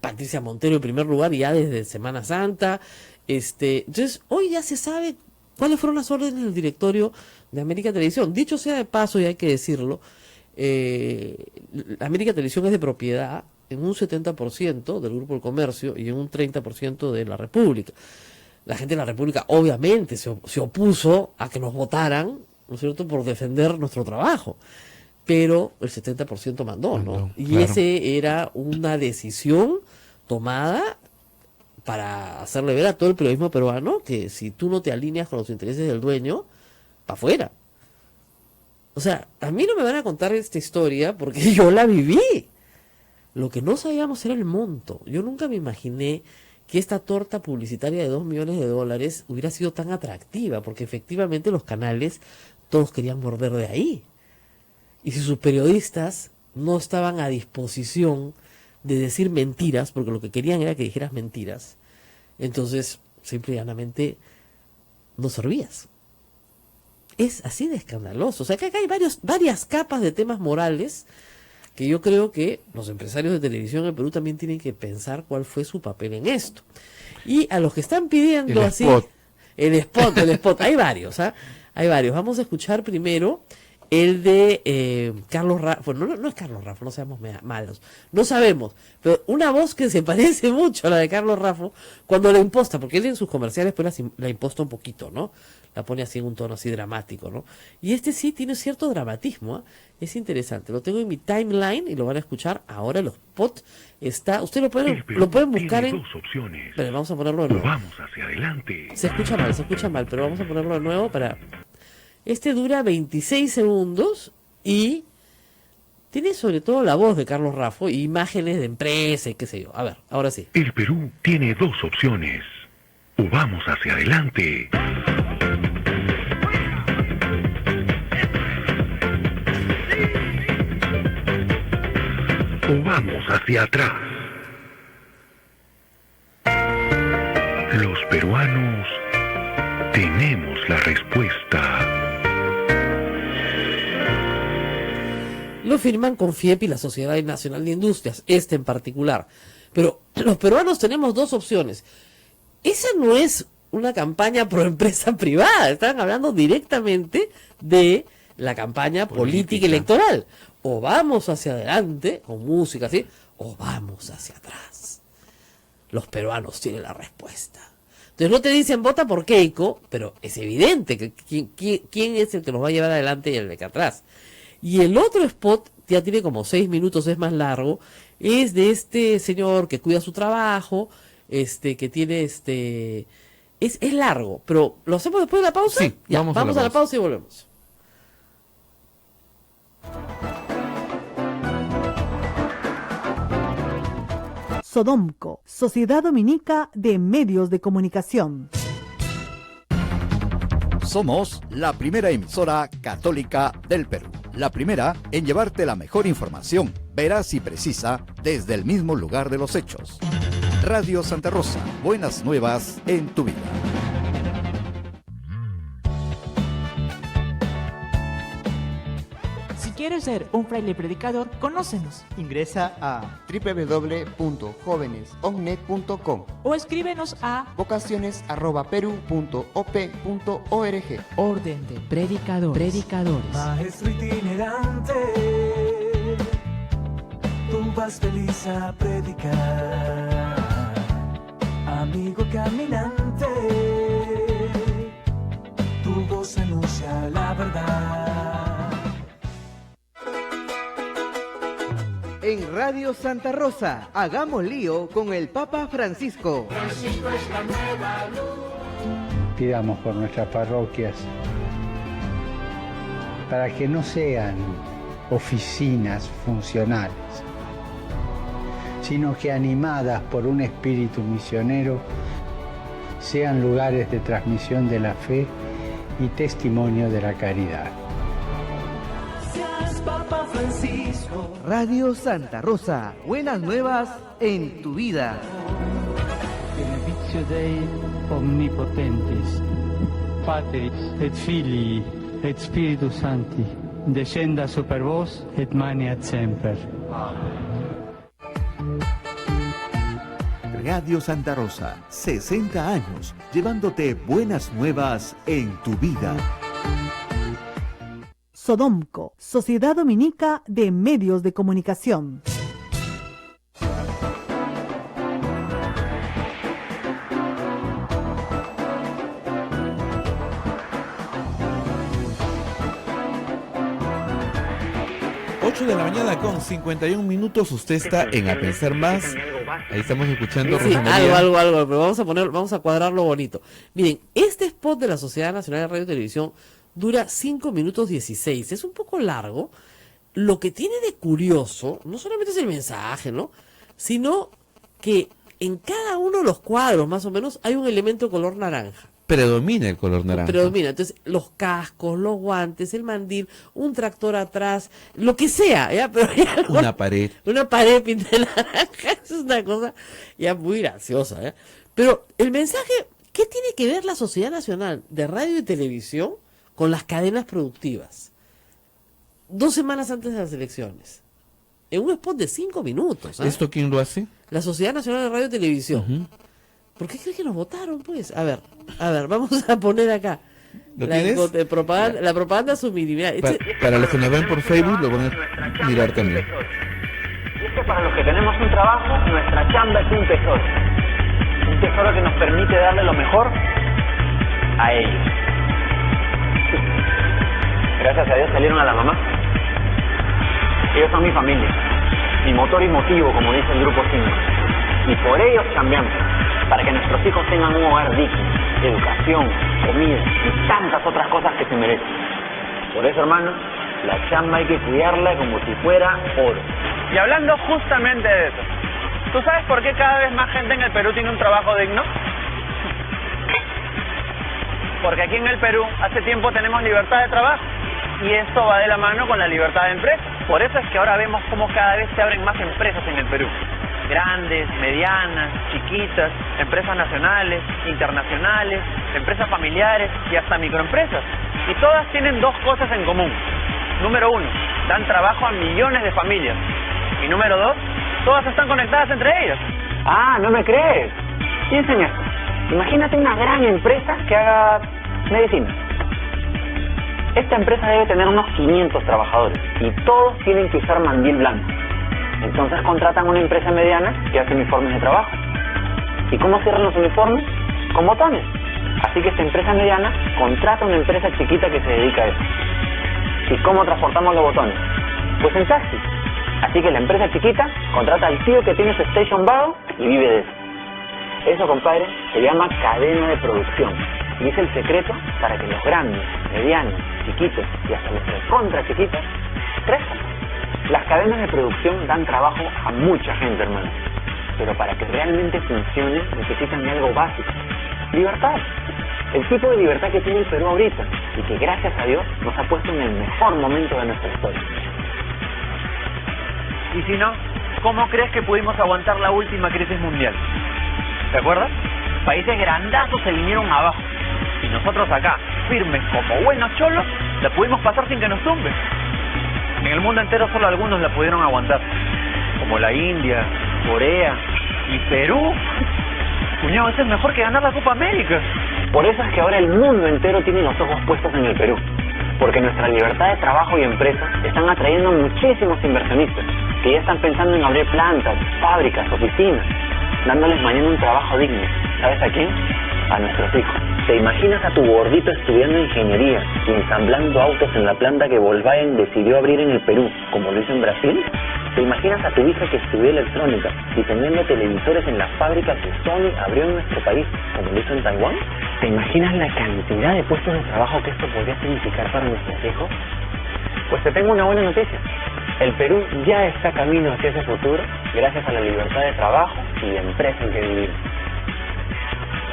Patricia Montero en primer lugar, ya desde Semana Santa. Entonces, hoy ya se sabe cuáles fueron las órdenes del directorio de América Televisión. Dicho sea de paso, y hay que decirlo, América Televisión es de propiedad en un 70% del Grupo del Comercio y en un 30% de la República. La gente de la República obviamente se opuso a que nos votaran, ¿no es cierto?, por defender nuestro trabajo. Pero el 70% mandó, ¿no? Y claro. ese era una decisión tomada para hacerle ver a todo el periodismo peruano que si tú no te alineas con los intereses del dueño, para afuera. O sea, a mí no me van a contar esta historia porque yo la viví. Lo que no sabíamos era el monto. Yo nunca me imaginé que esta torta publicitaria de $2 millones hubiera sido tan atractiva, porque efectivamente los canales todos querían morder de ahí. Y si sus periodistas no estaban a disposición de decir mentiras, porque lo que querían era que dijeras mentiras, entonces simple y llanamente no servías. Es así de escandaloso. O sea, que acá hay varias capas de temas morales que yo creo que los empresarios de televisión en Perú también tienen que pensar cuál fue su papel en esto. Y a los que están pidiendo El así... spot. El spot. Hay varios, ¿ah? Hay varios. Vamos a escuchar primero el de Carlos Raffo. No es Carlos Raffo, no seamos malos. No sabemos. Pero una voz que se parece mucho a la de Carlos Raffo cuando la imposta, porque él en sus comerciales pues la imposta un poquito, ¿no? La pone así en un tono así dramático, ¿no? Y este sí tiene cierto dramatismo, ¿eh? Es interesante. Lo tengo en mi timeline y lo van a escuchar ahora. El spot está... Ustedes lo pueden buscar en... Dos opciones. Pero vamos a ponerlo de nuevo. Vamos hacia adelante. Se escucha mal, pero vamos a ponerlo de nuevo para... Este dura 26 segundos y tiene sobre todo la voz de Carlos Raffo y imágenes de empresa y qué sé yo. A ver, ahora sí. El Perú tiene dos opciones. O vamos hacia adelante. O vamos hacia atrás. Los peruanos tenemos la respuesta. Lo firman CONFIEP y la Sociedad Nacional de Industrias, en particular. Pero los peruanos tenemos dos opciones. Esa no es una campaña pro empresa privada. Están hablando directamente de la campaña política electoral. O vamos hacia adelante, con música así, o vamos hacia atrás. Los peruanos tienen la respuesta. Entonces no te dicen vota por Keiko, pero es evidente que quién es el que nos va a llevar adelante y el de acá atrás. Y el otro spot ya tiene como 6 minutos, es más largo, es de este señor que cuida su trabajo, que tiene es largo, pero ¿lo hacemos después de la pausa? Sí, ya, vamos a la pausa y volvemos. Sodomco, Sociedad Dominica de Medios de Comunicación. Somos la primera emisora católica del Perú. La primera en llevarte la mejor información, veraz y precisa, desde el mismo lugar de los hechos. Radio Santa Rosa, buenas nuevas en tu vida. quieres ser un fraile predicador, conócenos. Ingresa a www.jovenesonnet.com o escríbenos a vocaciones@peru.op.org. Orden de Predicadores. Maestro itinerante, tú vas feliz a predicar. Amigo caminante, tu voz anuncia la verdad. En Radio Santa Rosa, hagamos lío con el Papa Francisco. Francisco es la nueva luz. Pidamos por nuestras parroquias para que no sean oficinas funcionales, sino que animadas por un espíritu misionero sean lugares de transmisión de la fe y testimonio de la caridad. Seas Papa Francisco. Radio Santa Rosa, buenas nuevas en tu vida. Benedictio Dei omnipotentis, Patris et Filii et Spiritus Sancti, descenda super vos et maneat semper. Radio Santa Rosa, 60 años, llevándote buenas nuevas en tu vida. Sodomco, Sociedad Dominica de Medios de Comunicación. De la mañana con 51 minutos. Usted está en A Pensar Más. Ahí estamos escuchando sí, algo, pero vamos a cuadrarlo bonito. Miren, este spot de la Sociedad Nacional de Radio y Televisión dura 5 minutos 16. Es un poco largo. Lo que tiene de curioso, no solamente es el mensaje, ¿no? Sino que en cada uno de los cuadros, más o menos, hay un elemento color naranja. Predomina el color naranja. Predomina, entonces los cascos, los guantes, el mandil, un tractor atrás, lo que sea, ¿ya? Pero una pared pintada de naranja, es una cosa ya muy graciosa, ¿ya? Pero el mensaje, ¿qué tiene que ver la Sociedad Nacional de Radio y Televisión con las cadenas productivas? 2 semanas antes de las elecciones, en un spot de 5 minutos. ¿Eh? ¿Esto quién lo hace? La Sociedad Nacional de Radio y Televisión. ¿Por qué crees que nos votaron, pues? A ver, vamos a poner acá. La propaganda subliminal. Para los que nos ven por Facebook, lo van a mirar también. Y es que para los que tenemos un trabajo, nuestra chamba es un tesoro. Un tesoro que nos permite darle lo mejor a ellos. Gracias a Dios salieron a la mamá. Ellos son mi familia, mi motor y motivo, como dice el Grupo 5. Y por ellos cambiamos, para que nuestros hijos tengan un hogar digno, educación, comida y tantas otras cosas que se merecen. Por eso, hermano, la chamba hay que cuidarla como si fuera oro. Y hablando justamente de eso, ¿tú sabes por qué cada vez más gente en el Perú tiene un trabajo digno? Porque aquí en el Perú hace tiempo tenemos libertad de trabajo y esto va de la mano con la libertad de empresa. Por eso es que ahora vemos cómo cada vez se abren más empresas en el Perú. Grandes, medianas, chiquitas, empresas nacionales, internacionales, empresas familiares y hasta microempresas. Y todas tienen 2 cosas en común. Número 1, dan trabajo a millones de familias. Y número 2, todas están conectadas entre ellas. Ah, ¿no me crees? Piensa en esto. Imagínate una gran empresa que haga medicina. Esta empresa debe tener unos 500 trabajadores y todos tienen que usar mandil blanco. Entonces contratan una empresa mediana que hace uniformes de trabajo. ¿Y cómo cierran los uniformes? Con botones. Así que esta empresa mediana contrata una empresa chiquita que se dedica a eso. ¿Y cómo transportamos los botones? Pues en taxi. Así que la empresa chiquita contrata al tío que tiene su station wagon y vive de eso. Eso, compadre, se llama cadena de producción. Y es el secreto para que los grandes, medianos, chiquitos y hasta los recontra chiquitos crezcan. Las cadenas de producción dan trabajo a mucha gente, hermano. Pero para que realmente funcione necesitan de algo básico. Libertad. El tipo de libertad que tiene el Perú ahorita y que gracias a Dios nos ha puesto en el mejor momento de nuestra historia. Y si no, ¿cómo crees que pudimos aguantar la última crisis mundial? ¿Te acuerdas? Países grandazos se vinieron abajo. Y nosotros acá, firmes como buenos cholos, la pudimos pasar sin que nos tumben. En el mundo entero solo algunos la pudieron aguantar, como la India, Corea y Perú. Cuñado, eso es mejor que ganar la Copa América. Por eso es que ahora el mundo entero tiene los ojos puestos en el Perú, porque nuestra libertad de trabajo y empresas están atrayendo muchísimos inversionistas que ya están pensando en abrir plantas, fábricas, oficinas, dándoles mañana un trabajo digno. ¿Sabes a quién? A nuestros hijos. ¿Te imaginas a tu gordito estudiando ingeniería y ensamblando autos en la planta que Volkswagen decidió abrir en el Perú, como lo hizo en Brasil? ¿Te imaginas a tu hija que estudió electrónica diseñando televisores en la fábrica que Sony abrió en nuestro país, como lo hizo en Taiwán? ¿Te imaginas la cantidad de puestos de trabajo que esto podría significar para nuestros hijos? Pues te tengo una buena noticia. El Perú ya está camino hacia ese futuro gracias a la libertad de trabajo y de empresa en que vivimos.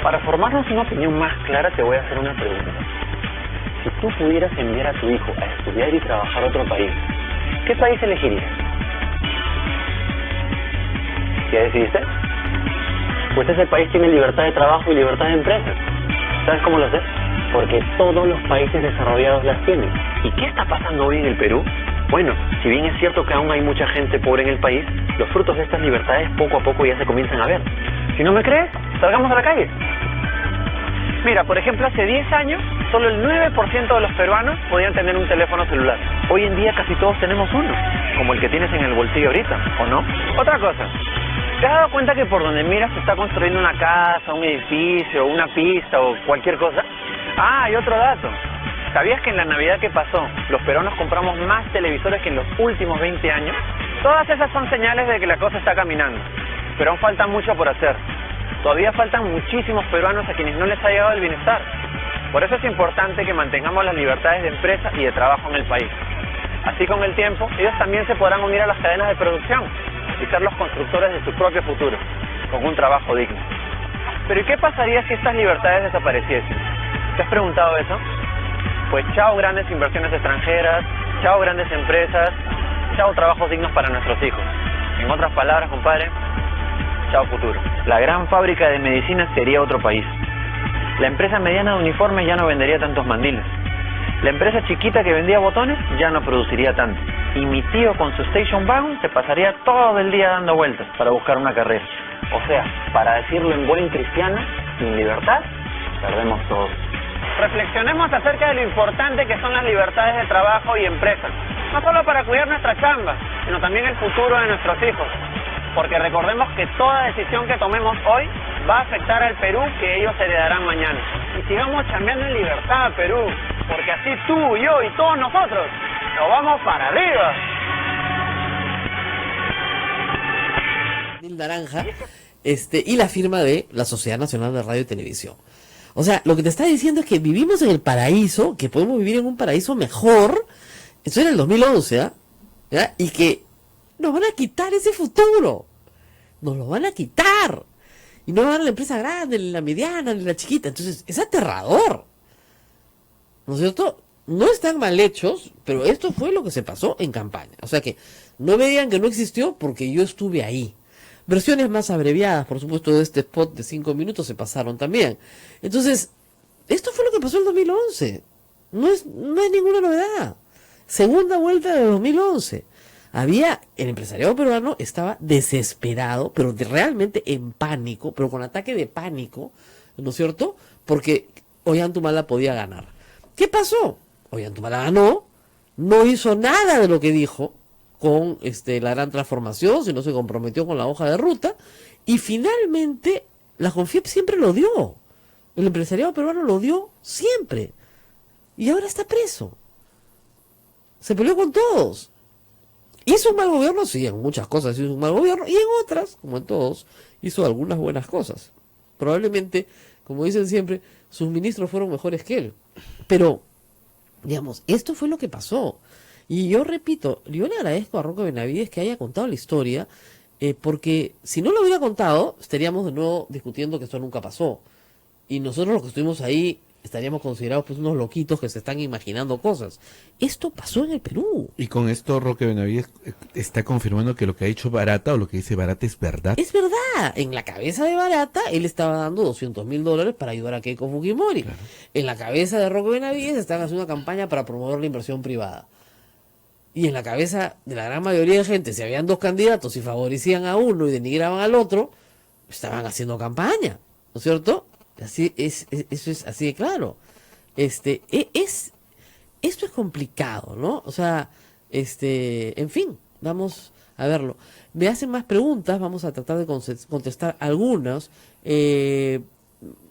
Para formarnos una opinión más clara te voy a hacer una pregunta. Si tú pudieras enviar a tu hijo a estudiar y trabajar a otro país, ¿qué país elegirías? ¿Ya decidiste? Pues ese país tiene libertad de trabajo y libertad de empresa. ¿Sabes cómo lo sé? Porque todos los países desarrollados las tienen. ¿Y qué está pasando hoy en el Perú? Bueno, si bien es cierto que aún hay mucha gente pobre en el país, los frutos de estas libertades poco a poco ya se comienzan a ver. Si no me crees, salgamos a la calle. Mira, por ejemplo, hace 10 años, solo el 9% de los peruanos podían tener un teléfono celular. Hoy en día casi todos tenemos uno, como el que tienes en el bolsillo ahorita, ¿o no? Otra cosa, ¿te has dado cuenta que por donde miras se está construyendo una casa, un edificio, una pista o cualquier cosa? Ah, y otro dato. ¿Sabías que en la Navidad que pasó, los peruanos compramos más televisores que en los últimos 20 años? Todas esas son señales de que la cosa está caminando, pero aún falta mucho por hacer. Todavía faltan muchísimos peruanos a quienes no les ha llegado el bienestar. Por eso es importante que mantengamos las libertades de empresa y de trabajo en el país. Así con el tiempo, ellos también se podrán unir a las cadenas de producción y ser los constructores de su propio futuro, con un trabajo digno. Pero ¿y qué pasaría si estas libertades desapareciesen? ¿Te has preguntado eso? Pues chao grandes inversiones extranjeras, chao grandes empresas, chao trabajos dignos para nuestros hijos. En otras palabras, compadre, chao futuro. La gran fábrica de medicinas sería otro país. La empresa mediana de uniformes ya no vendería tantos mandiles. La empresa chiquita que vendía botones ya no produciría tanto. Y mi tío con su station wagon se pasaría todo el día dando vueltas para buscar una carrera. O sea, para decirlo en buen cristiano, sin libertad, perdemos todo. Reflexionemos acerca de lo importante que son las libertades de trabajo y empresa. No solo para cuidar nuestra chamba, sino también el futuro de nuestros hijos. Porque recordemos que toda decisión que tomemos hoy va a afectar al Perú que ellos heredarán mañana. Y sigamos chambeando en libertad, Perú, porque así tú, yo y todos nosotros nos vamos para arriba. Naranja, y la firma de la Sociedad Nacional de Radio y Televisión. O sea, lo que te está diciendo es que vivimos en el paraíso, que podemos vivir en un paraíso mejor, eso era el 2011, ¿ya? Y que nos van a quitar ese futuro, nos lo van a quitar, y no van a dar la empresa grande, ni la mediana, ni la chiquita. Entonces es aterrador, ¿no es cierto? No están mal hechos, pero esto fue lo que se pasó en campaña. O sea que no me digan que no existió, porque yo estuve ahí. Versiones más abreviadas, por supuesto, de este spot de 5 minutos se pasaron también. Entonces, esto fue lo que pasó en 2011. No hay ninguna novedad. Segunda vuelta de 2011. El empresariado peruano estaba desesperado, pero realmente en pánico, pero con ataque de pánico, ¿no es cierto? Porque Ollanthumala podía ganar. ¿Qué pasó? Ollanthumala ganó, no hizo nada de lo que dijo con la gran transformación, sino se comprometió con la hoja de ruta, y finalmente la CONFIEP siempre lo dio. El empresariado peruano lo dio siempre. Y ahora está preso. Se peleó con todos. ¿Hizo un mal gobierno? Sí, en muchas cosas hizo un mal gobierno, y en otras, como en todos, hizo algunas buenas cosas. Probablemente, como dicen siempre, sus ministros fueron mejores que él. Pero, digamos, esto fue lo que pasó. Y yo repito, yo le agradezco a Roque Benavides que haya contado la historia, porque si no lo hubiera contado, estaríamos de nuevo discutiendo que esto nunca pasó. Y nosotros los que estuvimos ahí estaríamos considerados pues unos loquitos que se están imaginando cosas. Esto pasó en el Perú. Y con esto Roque Benavides está confirmando que lo que ha dicho Barata, o lo que dice Barata, es verdad. Es verdad. En la cabeza de Barata, él estaba dando $200,000 para ayudar a Keiko Fujimori. Claro. En la cabeza de Roque Benavides están haciendo una campaña para promover la inversión privada. Y en la cabeza de la gran mayoría de gente, si habían dos candidatos y favorecían a uno y denigraban al otro, estaban haciendo campaña, ¿no es cierto? Así eso es así de claro. Esto es complicado, ¿no? O sea, en fin, vamos a verlo. Me hacen más preguntas, vamos a tratar de contestar algunas.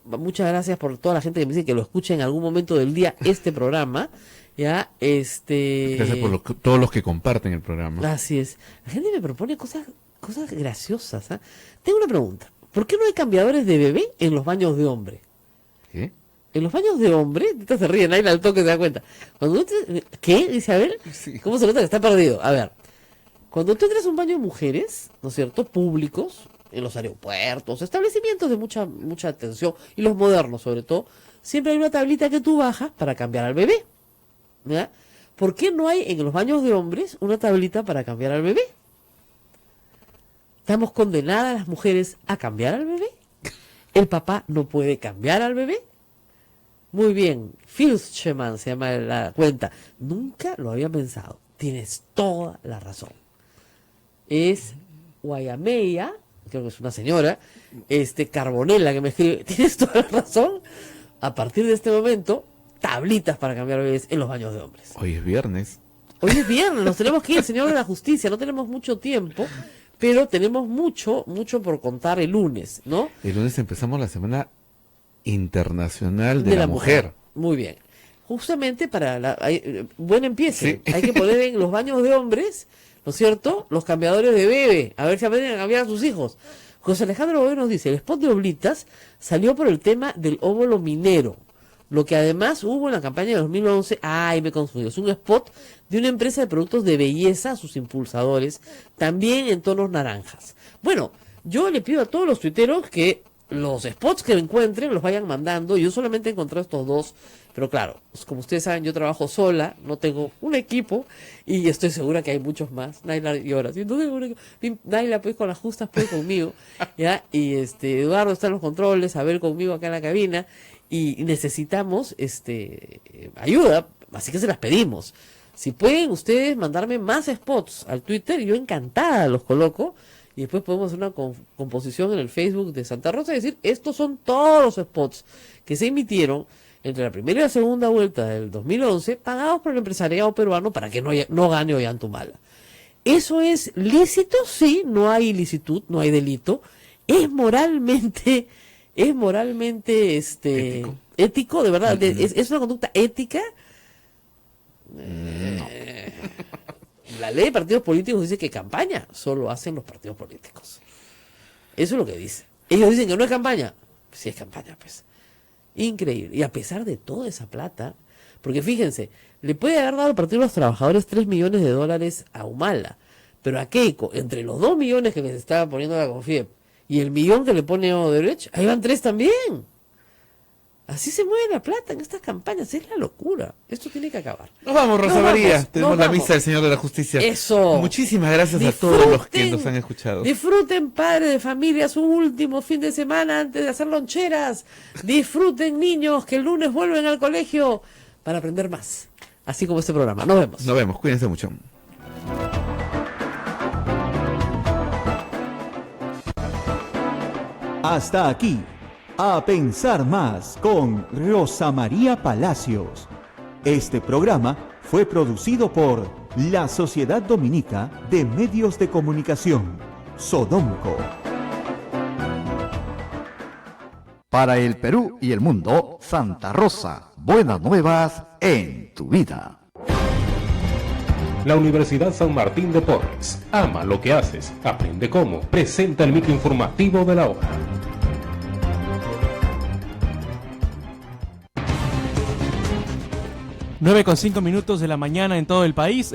Muchas gracias por toda la gente que me dice que lo escucha en algún momento del día este programa. Ya, Gracias por todos los que comparten el programa. Así es. La gente me propone cosas graciosas. ¿Eh? Tengo una pregunta. ¿Por qué no hay cambiadores de bebé en los baños de hombre? ¿Qué? En los baños de hombre, ahorita se ríen, ahí al toque se da cuenta. Cuando ¿qué? Dice Abel. Sí. ¿Cómo se nota que está perdido? A ver, cuando tú entras a un baño de mujeres, ¿no es cierto? Públicos, en los aeropuertos, establecimientos de mucha atención, y los modernos sobre todo, siempre hay una tablita que tú bajas para cambiar al bebé. ¿Ya? ¿Por qué no hay en los baños de hombres una tablita para cambiar al bebé? ¿Estamos condenadas las mujeres a cambiar al bebé? ¿El papá no puede cambiar al bebé? Muy bien, Filscheman se llama la cuenta. Nunca lo había pensado. Tienes toda la razón. Es Guayameya, creo que es una señora, Carbonella que me escribe. Tienes toda la razón. A partir de este momento, tablitas para cambiar bebés en los baños de hombres. Hoy es viernes. Hoy es viernes, nos tenemos que ir, señor de la justicia, no tenemos mucho tiempo, pero tenemos mucho por contar el lunes, ¿no? El lunes empezamos la Semana Internacional de la Mujer. Muy bien. Justamente para buen empiece. Sí. Hay que poner en los baños de hombres, ¿no es cierto?, los cambiadores de bebé, a ver si aprenden a cambiar a sus hijos. José Alejandro Bobé nos dice, el spot de Oblitas salió por el tema del óvulo minero. Lo que además hubo en la campaña de 2011, me confundí, es un spot de una empresa de productos de belleza a sus impulsadores, también en tonos naranjas. Bueno, yo le pido a todos los tuiteros que los spots que encuentren los vayan mandando. Yo solamente encontré estos dos, pero claro, como ustedes saben, yo trabajo sola, no tengo un equipo y estoy segura que hay muchos más. Naila llora, si no tengo un equipo. Naila pues con las justas pues conmigo, ¿ya? Y Eduardo está en los controles, Abel conmigo acá en la cabina. Y necesitamos ayuda, así que se las pedimos. Si pueden ustedes mandarme más spots al Twitter, yo encantada los coloco, y después podemos hacer una composición en el Facebook de Santa Rosa y decir, estos son todos los spots que se emitieron entre la primera y la segunda vuelta del 2011, pagados por el empresariado peruano para que no gane Ollantumala. ¿Eso es lícito? Sí, no hay ilicitud, no hay delito. Es moralmente ético, de verdad, es una conducta ética. La ley de partidos políticos dice que campaña solo hacen los partidos políticos. Eso es lo que dice. Ellos dicen que no es campaña. Sí es campaña, pues. Increíble. Y a pesar de toda esa plata, porque fíjense, le puede haber dado al Partido de los Trabajadores $3 millones a Humala, pero a Keiko, entre los 2 millones que les estaba poniendo la Confiep y el 1 millón que le pone Odebrecht, ahí van 3 también. Así se mueve la plata en estas campañas, es la locura. Esto tiene que acabar. Nos vamos, Rosa María. Tenemos la misa del Señor de la Justicia. Eso. Muchísimas gracias a todos los que nos han escuchado. Disfruten, padres de familia, su último fin de semana antes de hacer loncheras. Disfruten, niños, que el lunes vuelven al colegio para aprender más. Así como este programa. Nos vemos. Nos vemos, cuídense mucho. Hasta aquí, A Pensar Más con Rosa María Palacios. Este programa fue producido por la Sociedad Dominica de Medios de Comunicación, Sodomco. Para el Perú y el mundo, Santa Rosa, buenas nuevas en tu vida. La Universidad San Martín de Porres. Ama lo que haces, aprende cómo. Presenta el microinformativo de la hora. 9:05 de la mañana en todo el país.